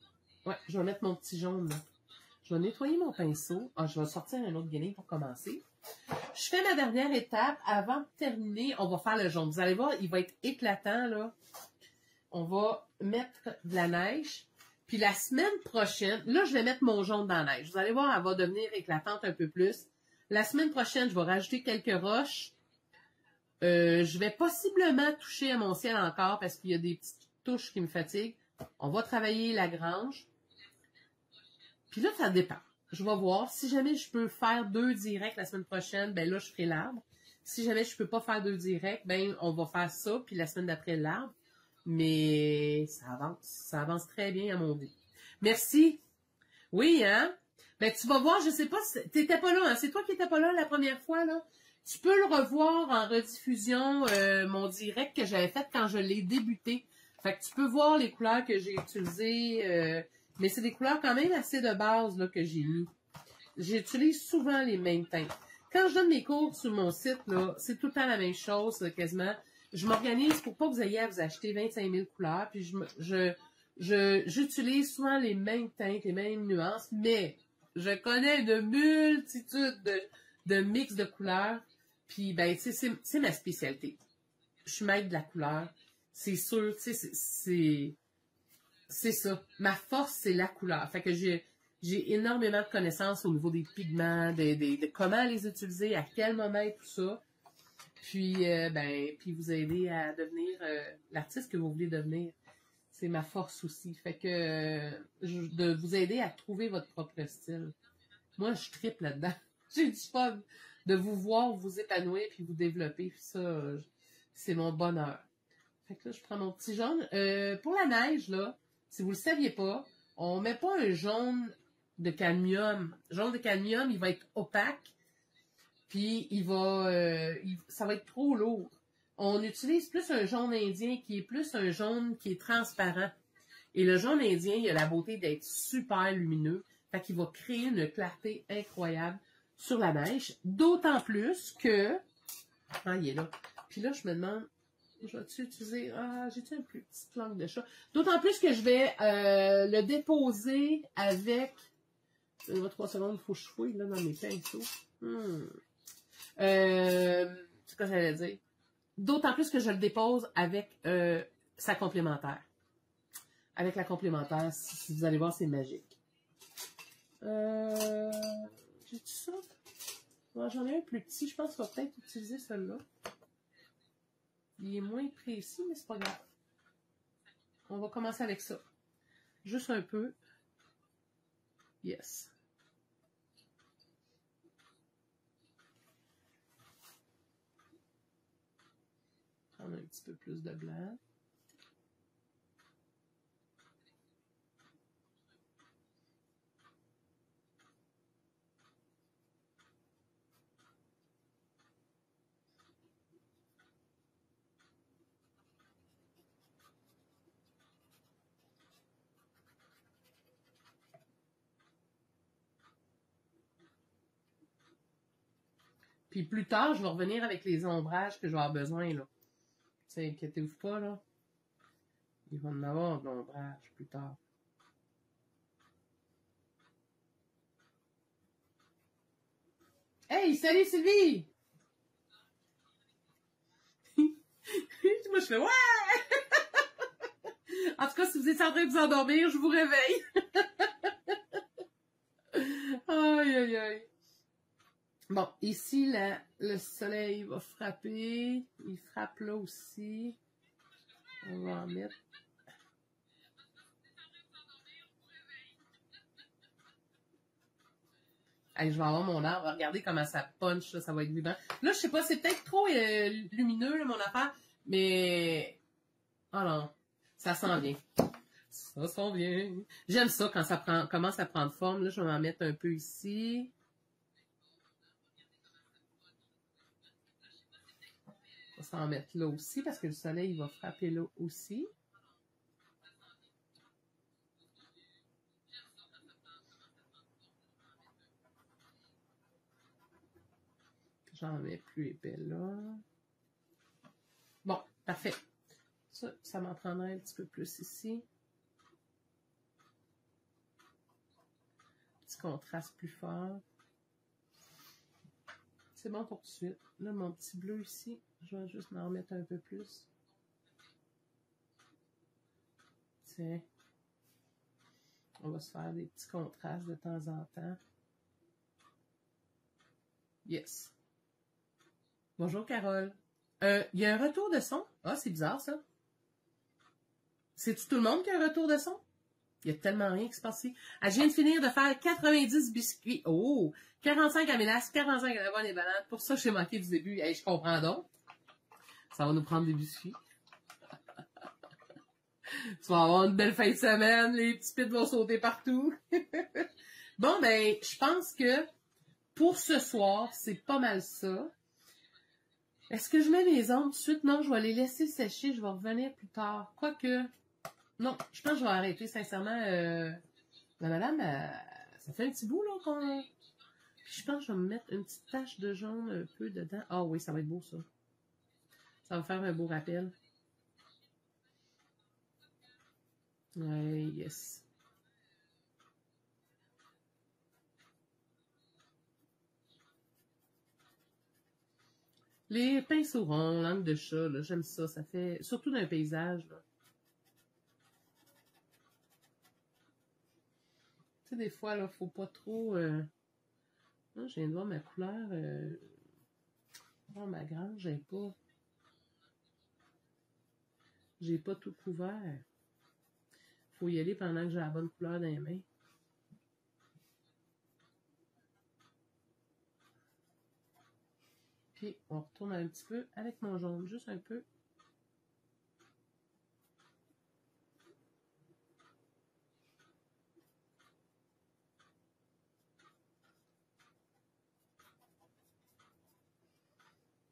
Ouais, je vais mettre mon petit jaune, là. Je vais nettoyer mon pinceau. Ah, je vais sortir un autre guenille pour commencer. Je fais ma dernière étape. Avant de terminer, on va faire le jaune. Vous allez voir, il va être éclatant, là. On va mettre de la neige. Puis la semaine prochaine, là, je vais mettre mon jaune dans la neige. Vous allez voir, elle va devenir éclatante un peu plus. La semaine prochaine, je vais rajouter quelques roches. Je vais possiblement toucher à mon ciel encore parce qu'il y a des petites touches qui me fatiguent. On va travailler la grange. Puis là, ça dépend. Je vais voir. Si jamais je peux faire 2 directs la semaine prochaine, ben là, je ferai l'arbre. Si jamais je peux pas faire 2 directs, ben on va faire ça, puis la semaine d'après, l'arbre. Mais ça avance. Ça avance très bien à mon goût. Merci. Oui, hein? Ben, tu vas voir, je sais pas si t'étais pas là, hein? C'est toi qui étais pas là la première fois, là? Tu peux le revoir en rediffusion, mon direct que j'avais fait quand je l'ai débuté. Fait que tu peux voir les couleurs que j'ai utilisées, mais c'est des couleurs quand même assez de base, là, que j'ai mis. J'utilise souvent les mêmes teintes. Quand je donne mes cours sur mon site, là, c'est tout le temps la même chose, là, quasiment. Je m'organise pour pas que vous ayez à vous acheter 25 000 couleurs, puis j'utilise souvent les mêmes teintes, les mêmes nuances, mais je connais une multitude de mix de couleurs, puis ben, tu sais, c'est ma spécialité. Je suis maître de la couleur, c'est sûr, tu sais, c'est ça. Ma force, c'est la couleur. Fait que j'ai énormément de connaissances au niveau des pigments, de comment les utiliser, à quel moment et tout ça. Puis, puis vous aider à devenir l'artiste que vous voulez devenir. C'est ma force aussi. Fait que de vous aider à trouver votre propre style. Moi, je tripe là-dedans. J'ai du fun de vous voir vous épanouir puis vous développer. Puis ça, c'est mon bonheur. Fait que là, je prends mon petit jaune. Pour la neige, là, si vous le saviez pas, on met pas un jaune de cadmium. Le jaune de cadmium, il va être opaque. Puis ça va être trop lourd. On utilise plus un jaune indien qui est plus un jaune qui est transparent, Et le jaune indien, il a la beauté d'être super lumineux. Fait qu'il va créer une clarté incroyable sur la neige. D'autant plus que... Ah, il est là. Puis là, je me demande... Je vais-tu utiliser... Ah, j'ai-tu une plus petite langue de chat? D'autant plus que je vais le déposer avec... Ça va 3 secondes, il faut que je fouille là, dans mes pinceaux. C'est quoi j'allais dire? D'autant plus que je le dépose avec sa complémentaire. Avec la complémentaire, si vous allez voir, c'est magique. J'ai-tu ça? Ouais, j'en ai un plus petit, je pense qu'il va peut-être utiliser celui-là. Il est moins précis, mais c'est pas grave. On va commencer avec ça. Juste un peu. Yes. Prendre un petit peu plus de blanc. Puis plus tard, je vais revenir avec les ombrages que je vais avoir besoin, là. T'sais, inquiétez-vous pas, là. Il va en avoir de l'ombrage plus tard. Hey, salut Sylvie! Moi, je fais ouais! En tout cas, si vous êtes en train de vous endormir, je vous réveille. Aïe, aïe, aïe. Bon, ici, là, le soleil va frapper. Il frappe là aussi. On va en mettre. Allez, je vais avoir mon arbre. Regardez comment ça punch, là, ça va être vivant. Là, je sais pas, c'est peut-être trop lumineux, là, mon affaire, mais... Oh non, ça sent bien. Ça sent bien. J'aime ça quand ça commence à prendre forme. Là, je vais en mettre un peu ici. On va s'en mettre là aussi parce que le soleil il va frapper là aussi. J'en mets plus épais là. Bon, parfait. Ça m'en prendrait un petit peu plus ici. Petit contraste plus fort. C'est bon pour tout de suite. Là, mon petit bleu ici, je vais juste en remettre un peu plus. Tiens. On va se faire des petits contrastes de temps en temps. Yes. Bonjour, Carole. Il y a un retour de son? Ah, c'est bizarre, ça. C'est-tu tout le monde qui a un retour de son? Il y a tellement rien qui se passe ici. Ah, je viens de finir de faire 90 biscuits. Oh! 45 à mélasse, 45 à l'avoine et banane. Pour ça, j'ai manqué du début. Hey, je comprends donc. Ça va nous prendre des biscuits. Tu vas avoir une belle fin de semaine. Les petits pits vont sauter partout. Bon, ben, je pense que pour ce soir, c'est pas mal ça. Est-ce que je mets mes ongles tout de suite? Non, je vais les laisser sécher. Je vais revenir plus tard. Quoique... Non, je pense que je vais arrêter, sincèrement. La madame, ça fait un petit bout, là, qu'on... Puis je pense que je vais me mettre une petite tache de jaune un peu dedans. Ah oui, ça va être beau, ça. Ça va faire un beau rappel. Ouais, yes. Les pinceaux ronds, langue de chat, là, j'aime ça. Ça fait... Surtout dans un paysage, là. Tu sais, des fois, là, faut pas trop... Non, je viens de voir ma couleur. Oh, ma grange, j'ai pas tout couvert. Faut y aller pendant que j'ai la bonne couleur dans les mains. Puis, on retourne un petit peu avec mon jaune, juste un peu.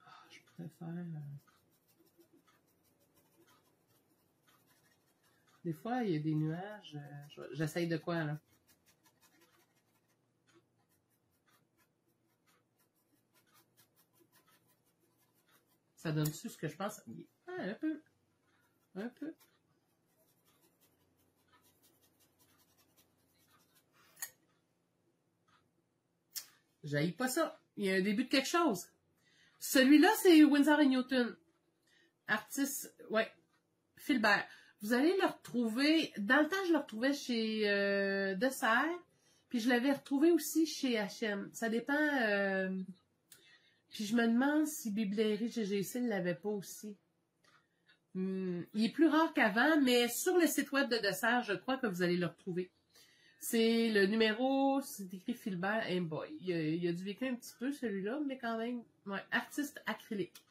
Ah, je pourrais faire... Des fois, il y a des nuages. J'essaye de quoi, là? Ça donne-tu ce que je pense? Ah, un peu. Un peu. J'haïs pas ça. Il y a un début de quelque chose. Celui-là, c'est Winsor & Newton. Artiste, ouais. Philbert. Vous allez le retrouver. Dans le temps, je le retrouvais chez Dessert. Puis je l'avais retrouvé aussi chez H&M. Ça dépend. Puis je me demande si Bibliothèque GGC ne l'avait pas aussi. Il est plus rare qu'avant, mais sur le site web de Dessert, je crois que vous allez le retrouver. C'est le numéro, c'est écrit Philbert. Hey boy, il a dû vécu un petit peu celui-là, mais quand même. Ouais, artiste acrylique.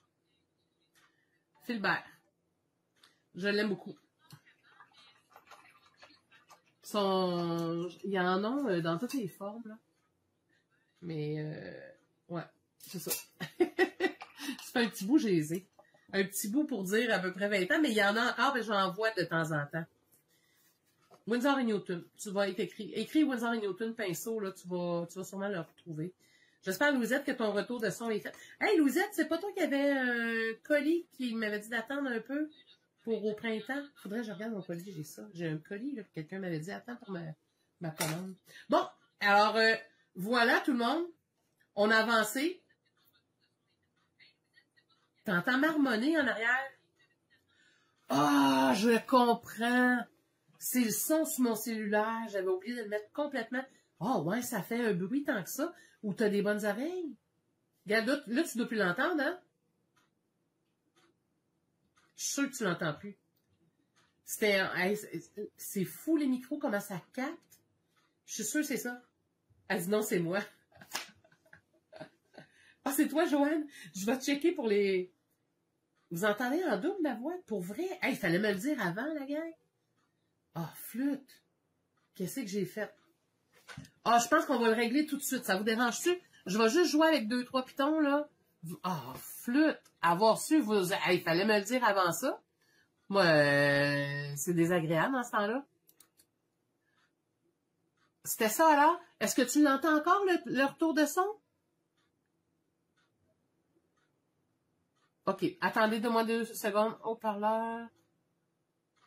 Philbert. Je l'aime beaucoup. Il y en a dans toutes les formes, là. Mais, ouais, c'est ça. Ça fait un petit bout, j'ai aisé. Un petit bout pour dire à peu près 20 ans, mais il y en a encore, mais j'en vois de temps en temps. Winsor & Newton. Tu vas être écrit Winsor & Newton pinceau, là, tu vas sûrement le retrouver. J'espère, Louisette, que ton retour de son est fait. Hey, Louisette, c'est pas toi qui avais un colis qui m'avait dit d'attendre un peu pour au printemps? Faudrait que je regarde mon colis, j'ai ça. J'ai un colis, là, que quelqu'un m'avait dit, attends pour ma commande. Bon, alors, voilà tout le monde. On a avancé. T'entends marmonner en arrière? Ah, je comprends. C'est le son sur mon cellulaire. J'avais oublié de le mettre complètement. Ah, ouais, ça fait un bruit tant que ça. Ou t'as des bonnes oreilles. Regarde, là, tu dois plus l'entendre, hein? Je suis sûre que tu l'entends plus. C'est fou les micros, comment ça capte. Je suis sûre que c'est ça. Elle dit non, c'est moi. Ah, c'est toi, Joanne? Je vais checker pour les... Vous entendez en double ma voix? Pour vrai? Hey, il fallait me le dire avant, la gang. Ah, flûte. Qu'est-ce que j'ai fait? Ah, je pense qu'on va le régler tout de suite. Ça vous dérange-tu? Je vais juste jouer avec 2-3 pitons, là. Ah, flûte. Avoir su, il fallait me le dire avant ça. Moi, c'est désagréable dans ce temps-là. C'était ça, alors? Est-ce que tu l'entends encore, le retour de son? OK. Attendez, donne-moi 2 secondes. Haut-parleur.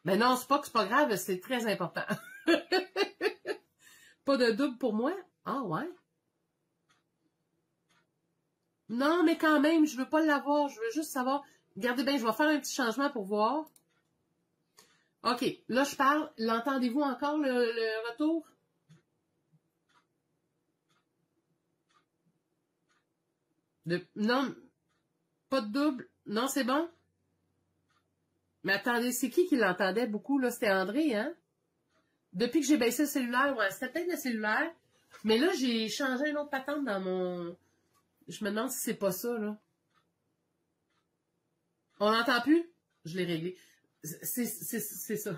Ben non, c'est pas grave, c'est très important. Pas de double pour moi? Ah, ouais. Non, mais quand même, je veux pas l'avoir. Je veux juste savoir. Regardez bien, je vais faire un petit changement pour voir. OK, là, je parle. L'entendez-vous encore, le retour? Non, pas de double. Non, c'est bon? Mais attendez, c'est qui l'entendait beaucoup, là? C'était André, hein? Depuis que j'ai baissé le cellulaire, ouais, c'était peut-être le cellulaire. Mais là, j'ai changé une autre patente dans mon... Je me demande si c'est pas ça, là. On n'entend plus? Je l'ai réglé. C'est ça.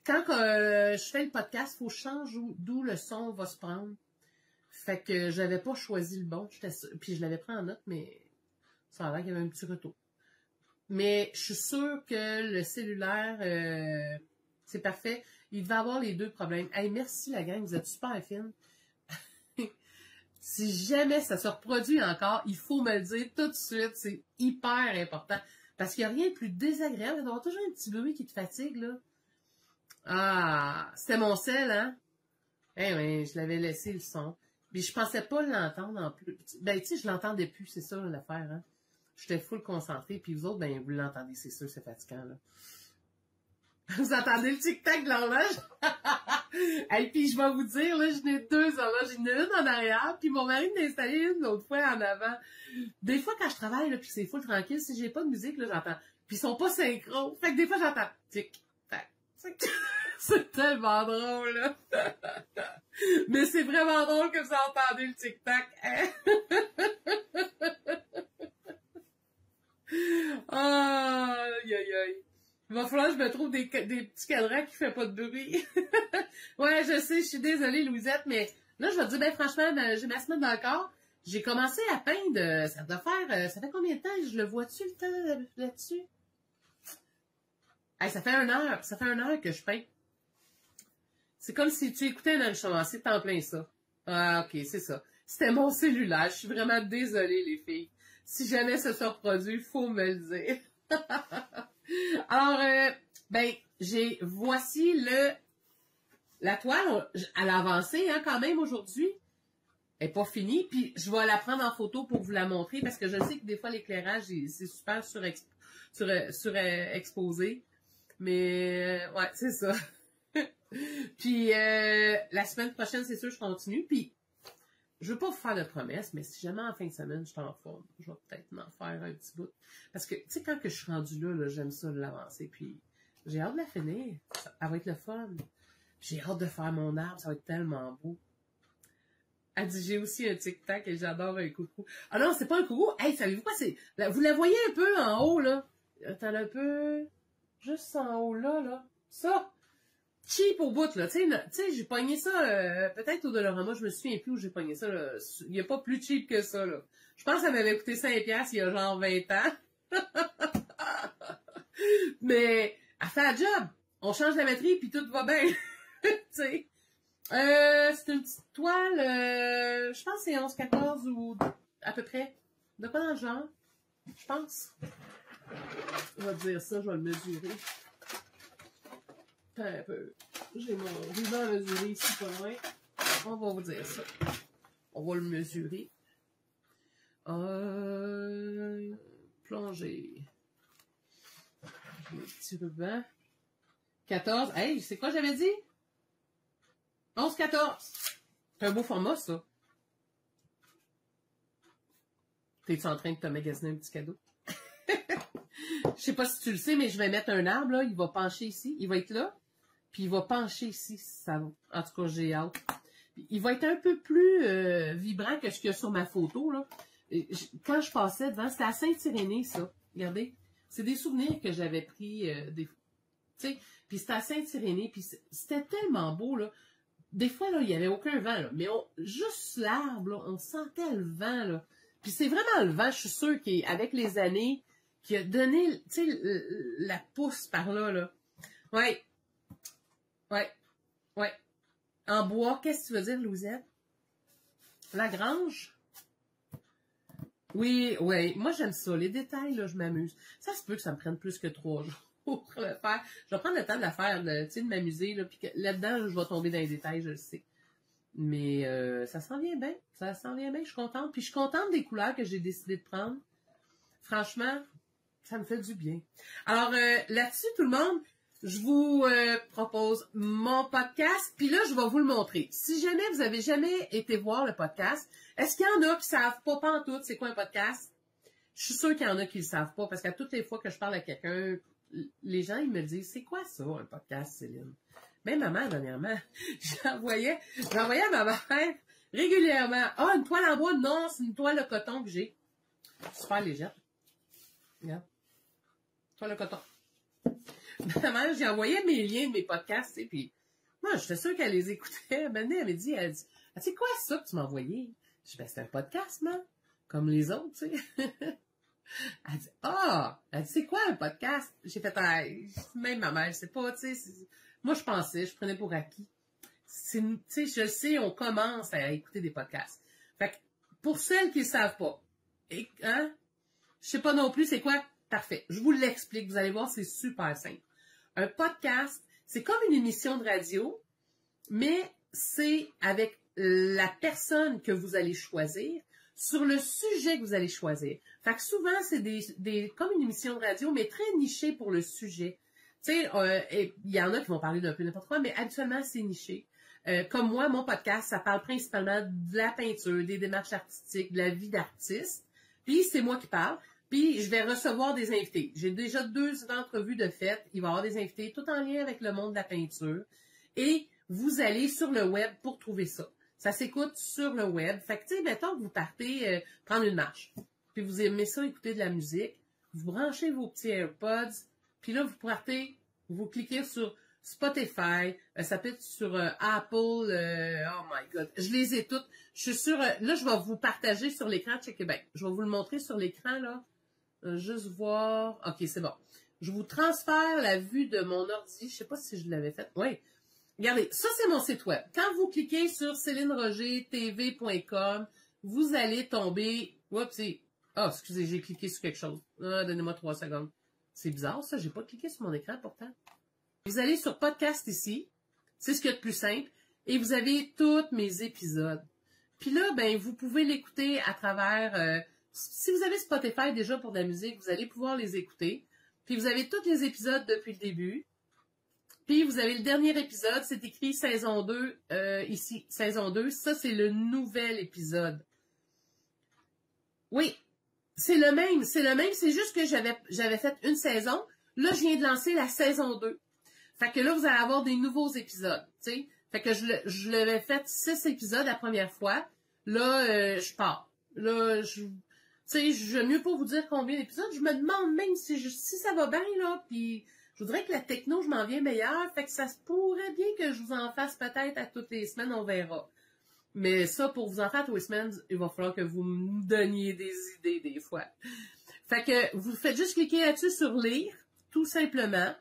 Quand je fais le podcast, il faut que je change d'où le son va se prendre. Fait que j'avais pas choisi le bon. Puis je l'avais pris en note, mais ça a l'air qu'il y avait un petit retour. Mais je suis sûre que le cellulaire, c'est parfait. Il devait avoir les deux problèmes. Hey, merci la gang, vous êtes super fine. Si jamais ça se reproduit encore, il faut me le dire tout de suite. C'est hyper important. Parce qu'il n'y a rien de plus désagréable d'avoir toujours un petit bruit qui te fatigue, là. Ah, c'était mon sel, hein? Eh oui, je l'avais laissé le son. Puis je pensais pas l'entendre en plus. Ben, tu sais, je l'entendais plus, c'est ça l'affaire, hein? J'étais full concentrée, puis vous autres, ben, vous l'entendez, c'est sûr, c'est fatigant, là. Vous entendez le tic-tac de l'horloge? Et puis je vais vous dire, là, j'en ai 2 horloges. J'en ai une en arrière, puis mon mari m'a installé une l'autre fois en avant. Des fois, quand je travaille, là, puis c'est full tranquille, si j'ai pas de musique, là, j'entends. Puis ils sont pas synchro. Fait que des fois, j'entends tic-tac, tic-tac. C'est tellement drôle, là. Mais c'est vraiment drôle que vous entendez le tic-tac. Aïe, aïe, aïe. Il va falloir que je me trouve des petits cadrans qui font pas de bruit. Ouais, je sais, je suis désolée, Louisette, mais là, je vais te dire, ben franchement, j'ai ma semaine dans le corps. J'ai commencé à peindre, ça doit faire, ça fait combien de temps? Je le vois-tu le temps là-dessus? Hey, ça fait 1 heure. Ça fait 1 heure que je peins. C'est comme si tu écoutais un enregistrement. C'est en plein ça. Ah, ok, c'est ça. C'était mon cellulaire. Je suis vraiment désolée, les filles. Si jamais ça se reproduit, faut me le dire. Alors, ben, voici la toile. Elle a avancé, hein, quand même, aujourd'hui. Elle n'est pas finie. Puis, je vais la prendre en photo pour vous la montrer parce que je sais que des fois, l'éclairage, c'est super surexposé. Mais, ouais, c'est ça. Puis, la semaine prochaine, c'est sûr, je continue. Puis, je veux pas vous faire de promesses, mais si jamais en fin de semaine, je suis en forme, je vais peut-être m'en faire un petit bout. Parce que, tu sais, quand que je suis rendue là, j'aime ça de l'avancer. Puis, j'ai hâte de la finir. Ça va être le fun. J'ai hâte de faire mon arbre. Ça va être tellement beau. Elle dit, j'ai aussi un tic-tac et j'adore un coucou. Ah non, c'est pas un coucou. Hey, savez-vous quoi? Vous la voyez un peu en haut, là? Attends un peu. Juste en haut, là. Ça. Cheap au bout, là. Tu sais, j'ai pogné ça, peut-être au Dollarama, je me souviens plus où j'ai pogné ça, là. Il n'y a pas plus cheap que ça, là. Je pense que ça m'avait coûté 5$ il y a genre 20 ans. Mais, elle fait la job. On change la batterie, puis tout va bien. Tu sais. C'est une petite toile, je pense que c'est 11-14 ou à peu près. De quoi dans le genre? Je pense. On va dire ça, je vais le mesurer. Un peu. J'ai mon ruban à mesurer ici pas loin. On va vous dire ça. On va le mesurer. Plonger. Les petits rubans. 14. Hey, c'est quoi j'avais dit? 11-14. C'est un beau format, ça. T'es-tu en train de te magasiner un petit cadeau? Je sais pas si tu le sais, mais je vais mettre un arbre, là. Il va pencher ici. Il va être là. Puis il va pencher ici. Ça va. En tout cas, j'ai hâte. Puis, il va être un peu plus vibrant que ce qu'il y a sur ma photo, là. Quand je passais devant, c'était à Saint-Irénée, ça. Regardez. C'est des souvenirs que j'avais pris. Tu sais. Puis c'était à Saint-Irénée. Puis c'était tellement beau, là. Des fois, là, il n'y avait aucun vent, là. Mais juste l'arbre, là, on sentait le vent, là. Puis c'est vraiment le vent, je suis sûre, avec les années, qui a donné, tu sais, la pousse par là, là. Ouais. Ouais. Ouais. En bois, qu'est-ce que tu veux dire, Louisette? La grange? Oui, oui. Moi, j'aime ça. Les détails, là, je m'amuse. Ça se peut que ça me prenne plus que 3 jours pour le faire. Je vais prendre le temps de la faire, tu sais, de m'amuser, là. Puis là-dedans, je vais tomber dans les détails, je le sais. Mais ça s'en vient bien. Ça s'en vient bien. Je suis contente. Puis je suis contente des couleurs que j'ai décidé de prendre. Franchement, ça me fait du bien. Alors, là-dessus, tout le monde, je vous propose mon podcast. Puis là, je vais vous le montrer. Si jamais vous avez jamais été voir le podcast, est-ce qu'il y en a qui savent pas pantoute c'est quoi un podcast? Je suis sûre qu'il y en a qui le savent pas parce qu'à toutes les fois que je parle à quelqu'un, les gens, ils me disent, c'est quoi ça, un podcast, Céline? Même ma mère, dernièrement, j'envoyais à ma mère régulièrement. Ah, une toile en bois? Non, c'est une toile de coton que j'ai. Super légère. Regarde. Toile de coton. Ma mère, j'ai envoyé mes liens de mes podcasts, tu sais, puis moi, j'étais sûre qu'elle les écoutait. Maintenant, elle m'a dit, c'est quoi ça que tu m'as envoyé? Je dis, ben, c'est un podcast, man. Comme les autres, tu sais. Elle dit, elle dit, c'est quoi un podcast? J'ai fait, même ma mère, je sais pas, tu sais. Moi, je prenais pour acquis. Tu sais, je sais, on commence à écouter des podcasts. Fait que, pour celles qui ne savent pas, je sais pas non plus c'est quoi, parfait. Je vous l'explique, vous allez voir, c'est super simple. Un podcast, c'est comme une émission de radio, mais c'est avec la personne que vous allez choisir, sur le sujet que vous allez choisir. Fait que souvent, c'est comme une émission de radio, mais très nichée pour le sujet. Tu sais, il y en a qui vont parler d'un peu n'importe quoi, mais habituellement, c'est niché. Comme moi, mon podcast, ça parle principalement de la peinture, des démarches artistiques, de la vie d'artiste. Puis, c'est moi qui parle. Puis, je vais recevoir des invités. J'ai déjà 2 entrevues de fait. Il va y avoir des invités, tout en lien avec le monde de la peinture. Et vous allez sur le web pour trouver ça. Ça s'écoute sur le web. Fait que, tu sais, mettons que vous partez prendre une marche. Puis, vous aimez ça, écouter de la musique. Vous branchez vos petits AirPods. Puis là, vous partez, vous cliquez sur Spotify, ça peut être sur Apple, oh my God, je les ai toutes. Je suis sûre, là, je vais vous partager sur l'écran, checkez bien. Je vais vous le montrer sur l'écran, là. Juste voir, ok, c'est bon. je vous transfère la vue de mon ordi. Je sais pas si je l'avais fait. Oui. Regardez, ça c'est mon site web. Quand vous cliquez sur célinerogertv.com, vous allez tomber... Oups, ah, excusez, j'ai cliqué sur quelque chose. Ah, donnez-moi 3 secondes. C'est bizarre ça, j'ai pas cliqué sur mon écran pourtant. Vous allez sur podcast ici. C'est ce qu'il y a de plus simple. Et vous avez tous mes épisodes. Puis là, ben, vous pouvez l'écouter à travers... si vous avez Spotify déjà pour de la musique, vous allez pouvoir les écouter. Puis vous avez tous les épisodes depuis le début. Puis vous avez le dernier épisode, c'est écrit saison 2, ici, saison 2. Ça, c'est le nouvel épisode. Oui, c'est le même, c'est juste que j'avais fait une saison. Là, je viens de lancer la saison 2. Fait que là, vous allez avoir des nouveaux épisodes, tu sais. Fait que je l'avais fait 6 épisodes la première fois. Là, je pars. Là, tu sais, je veux mieux pas vous dire combien d'épisodes. Je me demande même si ça va bien, là, puis je voudrais que la techno, je m'en viens meilleure. Fait que ça se pourrait bien que je vous en fasse peut-être à toutes les semaines, on verra. Mais ça, pour vous en faire tous les semaines, il va falloir que vous me donniez des idées des fois. Fait que vous faites juste cliquer là-dessus sur lire, tout simplement.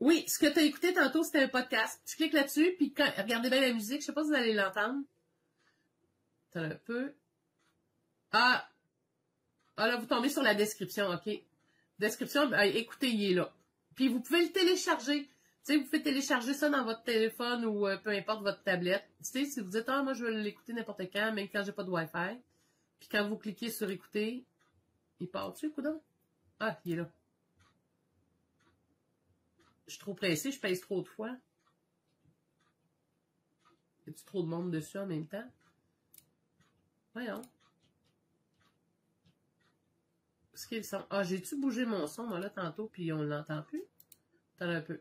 Oui, ce que tu as écouté tantôt, c'était un podcast. Tu cliques là-dessus, puis regardez bien la musique. Je sais pas si vous allez l'entendre. Attends un peu. Ah, là, vous tombez sur la description, OK. Description, écoutez, il est là. Puis vous pouvez le télécharger. Tu sais, vous pouvez télécharger ça dans votre téléphone ou peu importe votre tablette. Tu sais, si vous dites, ah, moi, je veux l'écouter n'importe quand, même quand j'ai pas de Wi-Fi. Puis quand vous cliquez sur écouter, il part dessus, coudonc? Ah, il est là. Je suis trop pressée, je pèse trop de fois. Y a-tu trop de monde dessus en même temps? Voyons. Est-ce qu'ils sont... Ah, j'ai-tu bougé mon son, moi, là, tantôt, puis on l'entend plus? Attends un peu.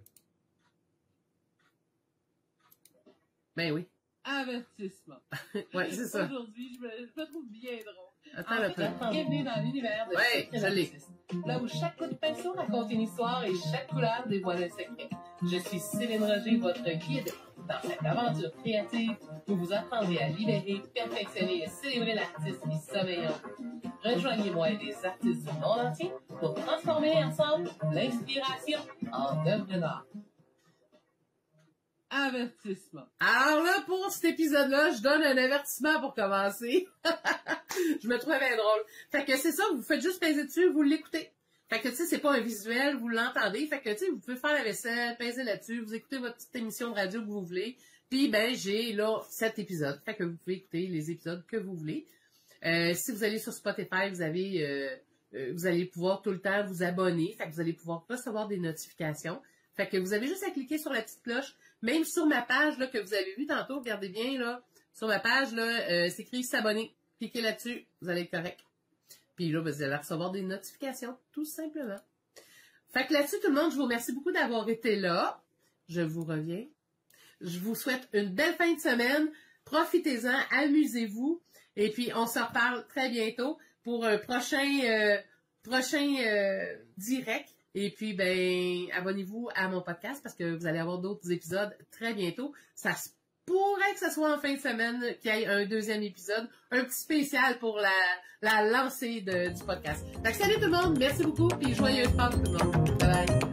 Ben oui. Avertissement. Ouais, c'est ça. Aujourd'hui, je me trouve bien drôle. Attends un peu. Bienvenue dans l'univers de je l'ai. Là où chaque coup de pinceau raconte une histoire et chaque couleur dévoile un secret. Je suis Céline Roger, votre guide dans cette aventure créative où vous apprendrez à libérer, perfectionner et célébrer l'artiste qui sommeille en vous. Rejoignez-moi et les artistes du monde entier pour transformer ensemble l'inspiration en œuvre d'art. Avertissement. Alors là, pour cet épisode-là, je donne un avertissement pour commencer. Je me trouvais bien drôle. Fait que c'est ça, vous faites juste peser dessus, vous l'écoutez. Fait que, tu sais, c'est pas un visuel, vous l'entendez. Fait que, tu sais, vous pouvez faire la vaisselle, peser là-dessus, vous écoutez votre petite émission de radio que vous voulez. Puis, ben, j'ai là 7 épisodes. Fait que vous pouvez écouter les épisodes que vous voulez. Si vous allez sur Spotify, vous allez pouvoir tout le temps vous abonner. Fait que vous allez pouvoir recevoir des notifications. Fait que vous avez juste à cliquer sur la petite cloche. Même sur ma page là, que vous avez vue tantôt, regardez bien, là, sur ma page, là, c'est écrit s'abonner. Cliquez là-dessus, vous allez être correct. Puis là, ben, vous allez recevoir des notifications, tout simplement. Fait que là-dessus, tout le monde, je vous remercie beaucoup d'avoir été là. Je vous reviens. Je vous souhaite une belle fin de semaine. Profitez-en, amusez-vous. Et puis, on se reparle très bientôt pour un prochain direct. Et puis, ben, abonnez-vous à mon podcast parce que vous allez avoir d'autres épisodes très bientôt. Ça se pourrait que ce soit en fin de semaine qu'il y ait un deuxième épisode, un petit spécial pour la lancée du podcast. Donc, salut tout le monde, merci beaucoup, puis joyeuse Pâques tout le monde. Bye bye.